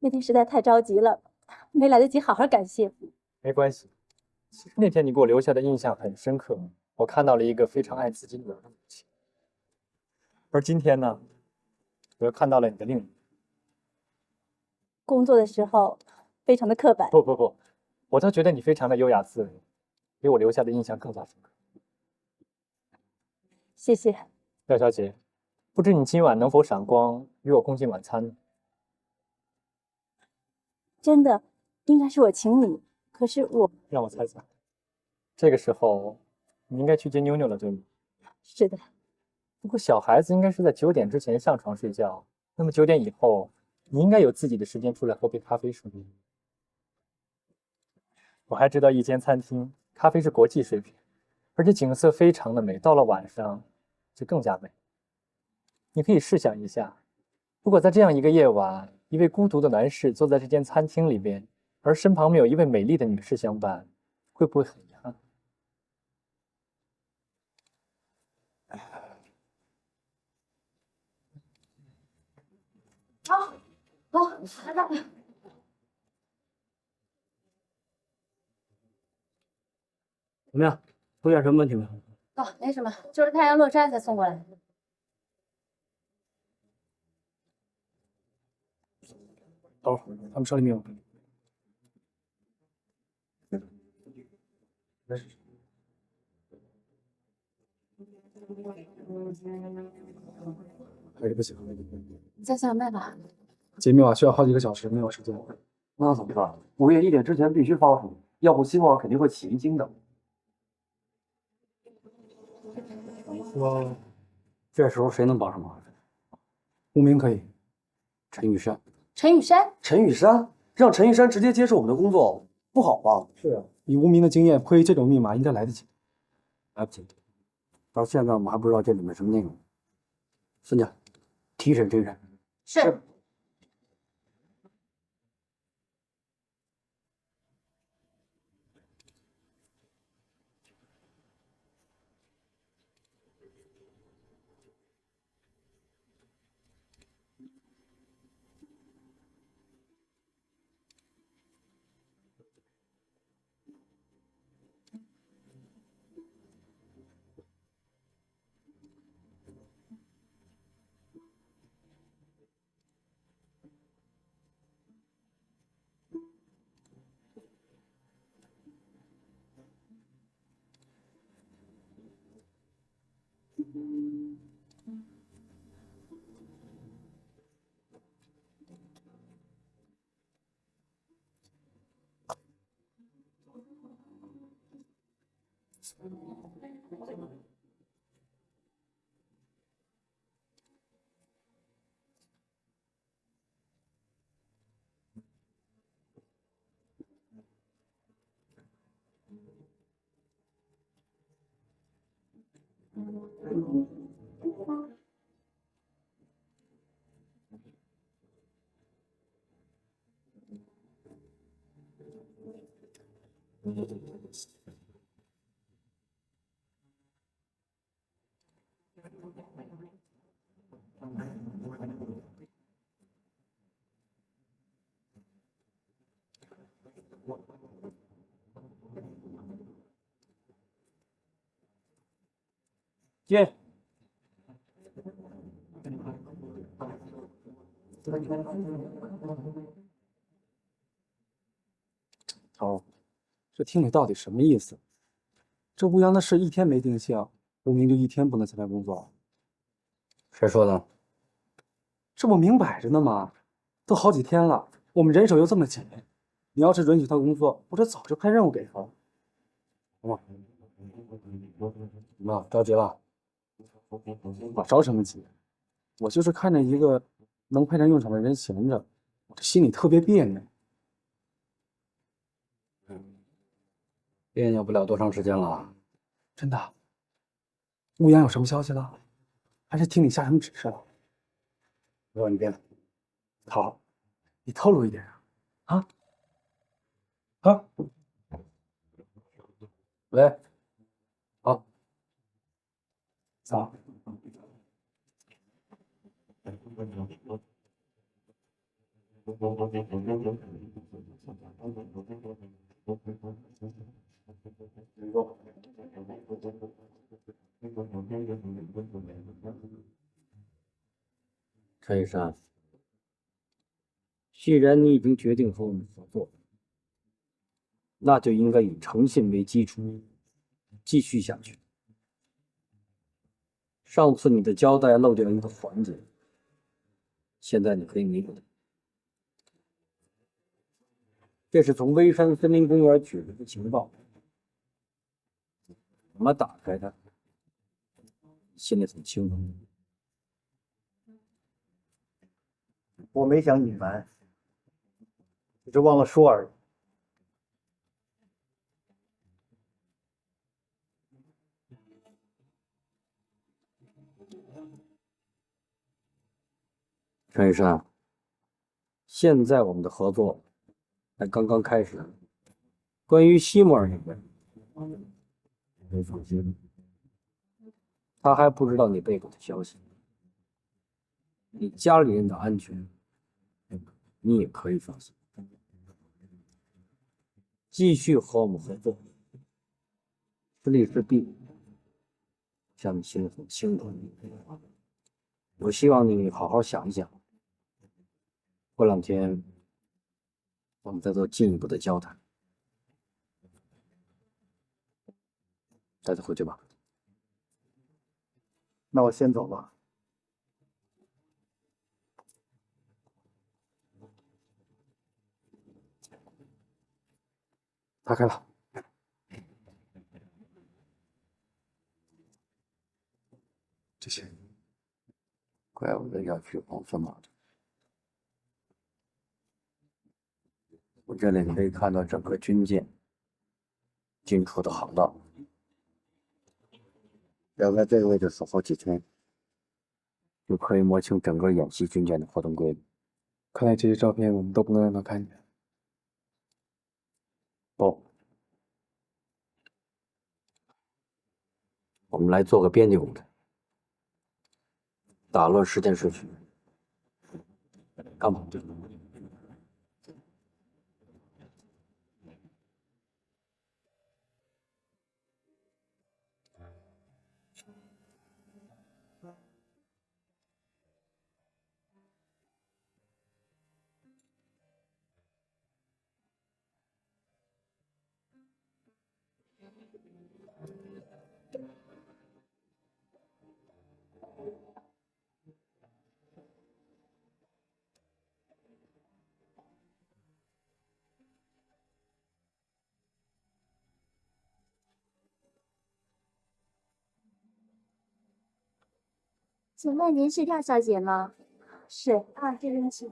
那天实在太着急了，没来得及好好感谢。没关系，其实那天你给我留下的印象很深刻，我看到了一个非常爱自己女儿的母亲。而今天呢，我又看到了你的另一面。工作的时候非常的刻板。不，我倒觉得你非常的优雅自如，给我留下的印象更加深刻。谢谢。廖小姐，不知你今晚能否赏光与我共进晚餐呢？真的，应该是我请你，可是我……让我猜猜，这个时候你应该去接妞妞了，对吗？是的。不过小孩子应该是在9点之前上床睡觉，那么9点以后，你应该有自己的时间出来喝杯咖啡，是吗？我还知道一间餐厅咖啡是国际水平，而且景色非常的美，到了晚上就更加美。你可以试想一下，如果在这样一个夜晚，一位孤独的男士坐在这间餐厅里边，而身旁没有一位美丽的女士相伴，会不会很遗憾？好，来吧。怎么样？出现什么问题没？哦，没什么，就是太阳落山才送过来。头，他们手里没有。还是不行。你再想办法。解密码需要好几个小时，没有时间。那怎么办？5月1点之前必须发出，要不希望肯定会起疑心的。你说，这时候谁能帮上忙？无名可以。陈雨山。陈雨山？陈雨山，让陈雨山直接接受我们的工作，不好吧？是啊，以无名的经验，破译这种密码应该来得及。来不及。到现在我们还不知道这里面什么内容。孙家，提审陈雨山。是。接。头，这听着到底什么意思？这吴阳的事一天没定性，无名就一天不能参加工作。谁说的？这不明摆着呢吗？都好几天了，我们人手又这么紧，你要是允许他工作，我这早就派任务给他了。怎么着急了？我着什么急？我就是看着一个能派上用场的人闲着，我这心里特别别扭。别扭不了多长时间了。真的？乌阳有什么消息了？还是听你下什么指示了？我说你别。好，你透露一点啊！喂，好，走。陈山，既然你已经决定和我们合作，那就应该以诚信为基础，继续下去。上次你的交代漏掉一个环节，现在你可以弥补它。这是从微山森林公园取得的情报，怎么打开它，心里很清楚。我没想隐瞒，只是忘了说而已。陈医生，现在我们的合作才刚刚开始。关于西摩尔那边，你放心，他还不知道你被捕的消息。你家里人的安全，你也可以放心。继续和我们合作，是利是弊，像你心里很清楚。我希望你好好想一想。过两天，我们再做进一步的交谈。带他回去吧。那我先走了。打开了。这些，怪不得要去黄分马的。我这里可以看到整个军舰进出的航道。要在这个位置守候几天，就可以摸清整个演习军舰的活动规律。看来这些照片我们都不能让他看见。不，我们来做个编辑工程，打乱时间顺序。干嘛？请问您是廖小姐吗？是啊，这边请。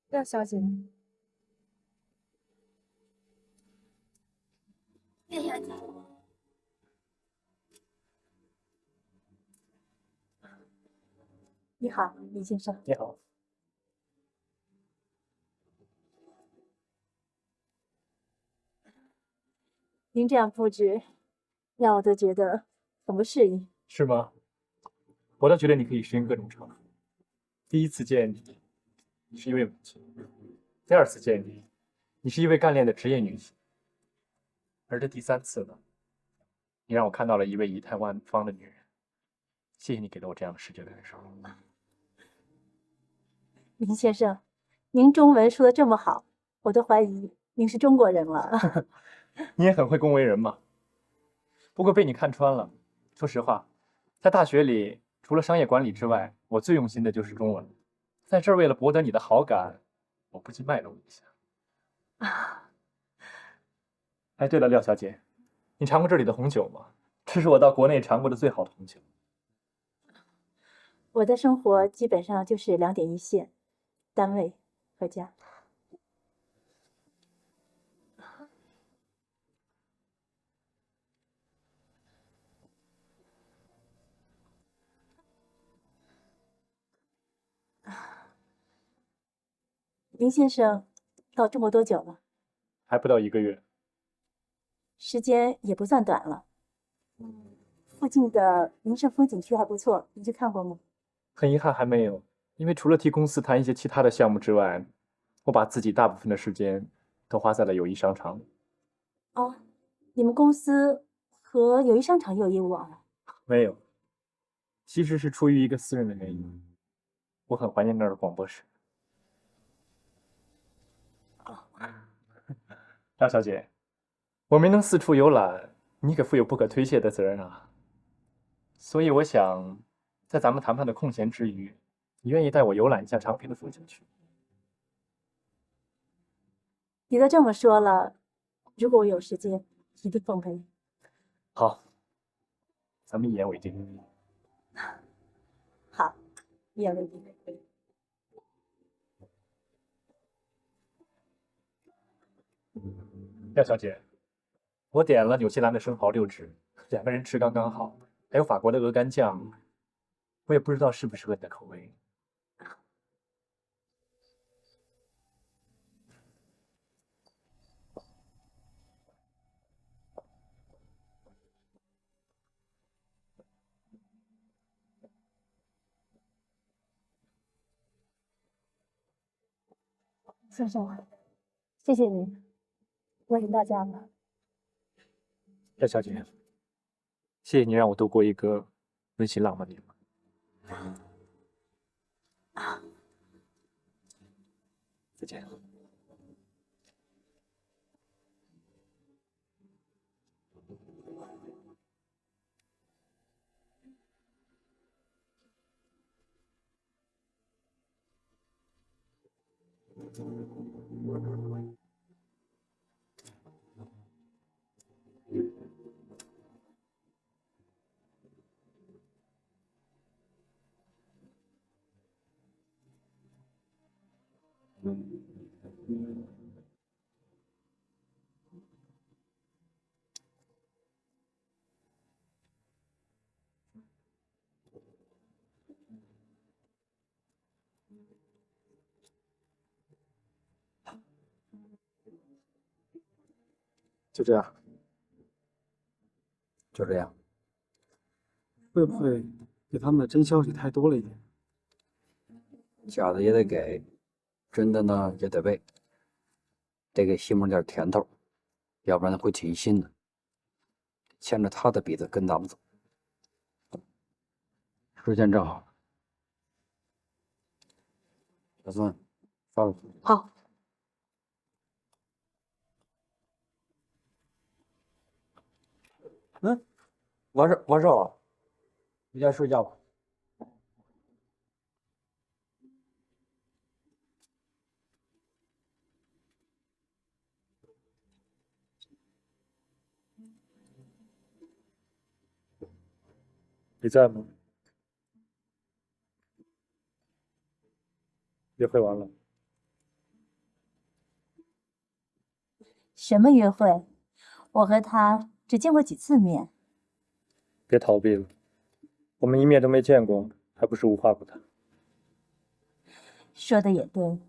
廖小姐，廖小姐，你好，李先生。你好。您这样布置，让我都觉得很不适应。是吗？我倒觉得你可以适应各种场合。第一次见你，你是一位母亲；第二次见你，你是一位干练的职业女性；而这第三次呢，你让我看到了一位仪态万方的女人。谢谢你给了我这样的视觉感受。林先生，您中文说的这么好，我都怀疑您是中国人了。你也很会恭维人嘛。不过被你看穿了。说实话，在大学里，除了商业管理之外，我最用心的就是中文。在这儿，为了博得你的好感，我不禁卖弄一下。哎，对了，廖小姐，你尝过这里的红酒吗？这是我到国内尝过的最好的红酒。我的生活基本上就是2点一线，单位和家。林先生到中国多久了？还不到1个月。时间也不算短了。附近的名胜风景区还不错，你去看过吗？很遗憾还没有，因为除了替公司谈一些其他的项目之外，我把自己大部分的时间都花在了友谊商场里。哦，你们公司和友谊商场也有业务往来？没有，其实是出于一个私人的原因，我很怀念那儿的广播室。张小姐，我没能四处游览，你可负有不可推卸的责任啊。所以我想，在咱们谈判的空闲之余，你愿意带我游览一下长平的风景区？你都这么说了，如果我有时间，一定奉陪。好，咱们一言为定。好，一言为定。廖小姐，我点了纽西兰的生蚝6只，2个人吃刚刚好，还有法国的鹅肝酱，我也不知道适不适合你的口味。先生，谢谢你，我请大家了。廖小姐，谢谢你让我度过一个温馨浪漫的夜晚。再见。就这样，就这样。会不会给他们的真消息太多了一点？假的也得给，真的呢也得背，得给西蒙点甜头，要不然他会起疑心的。牵着他的鼻子跟咱们走。时间正好，小孙，发了。好。完事了，回家睡觉吧。你在吗？约会完了。什么约会？我和他只见过几次面。别逃避了，我们一面都没见过，还不是无话不谈。说的也对。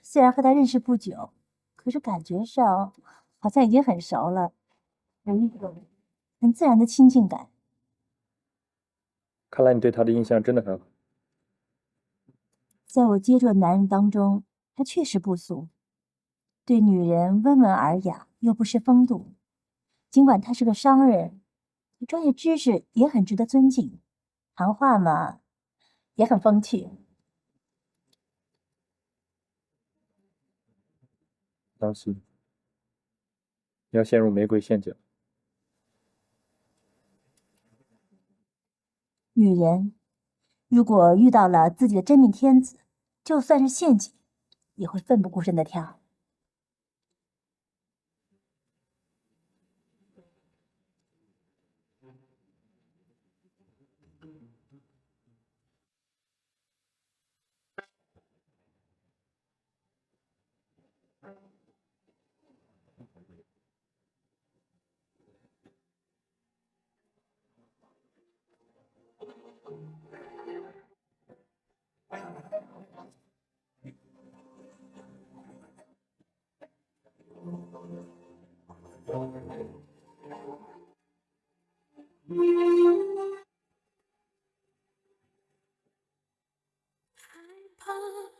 虽然和他认识不久，可是感觉上好像已经很熟了，有一种很自然的亲近感。看来你对他的印象真的很好。在我接触的男人当中，他确实不俗，对女人温文尔雅，又不失风度。尽管他是个商人，专业知识也很值得尊敬，谈话嘛也很风趣。当心，你要陷入玫瑰陷阱。女人如果遇到了自己的真命天子，就算是陷阱，也会奋不顾身的跳。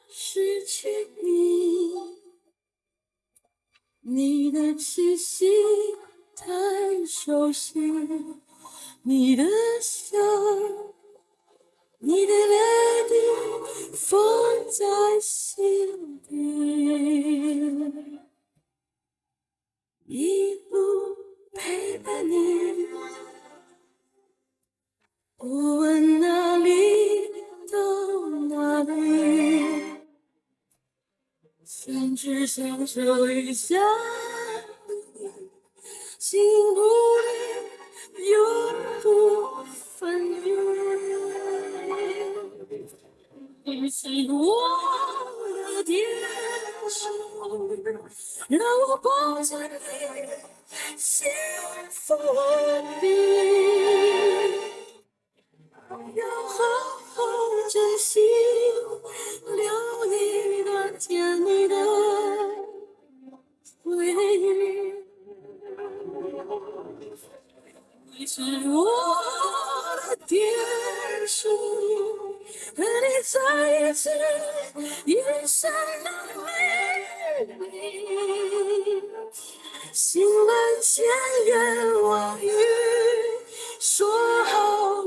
失去你，你的气息太熟悉，你的笑，你的泪滴放在心底，一路陪伴你，无论哪里到哪里，相知相守一下，心不离，永不分离。你是我的天使，让我抱着你，幸福地，要好好珍惜，留一段甜蜜的回忆。你是我的天使，和你在一起，一生的美丽。心满千言万语，说好。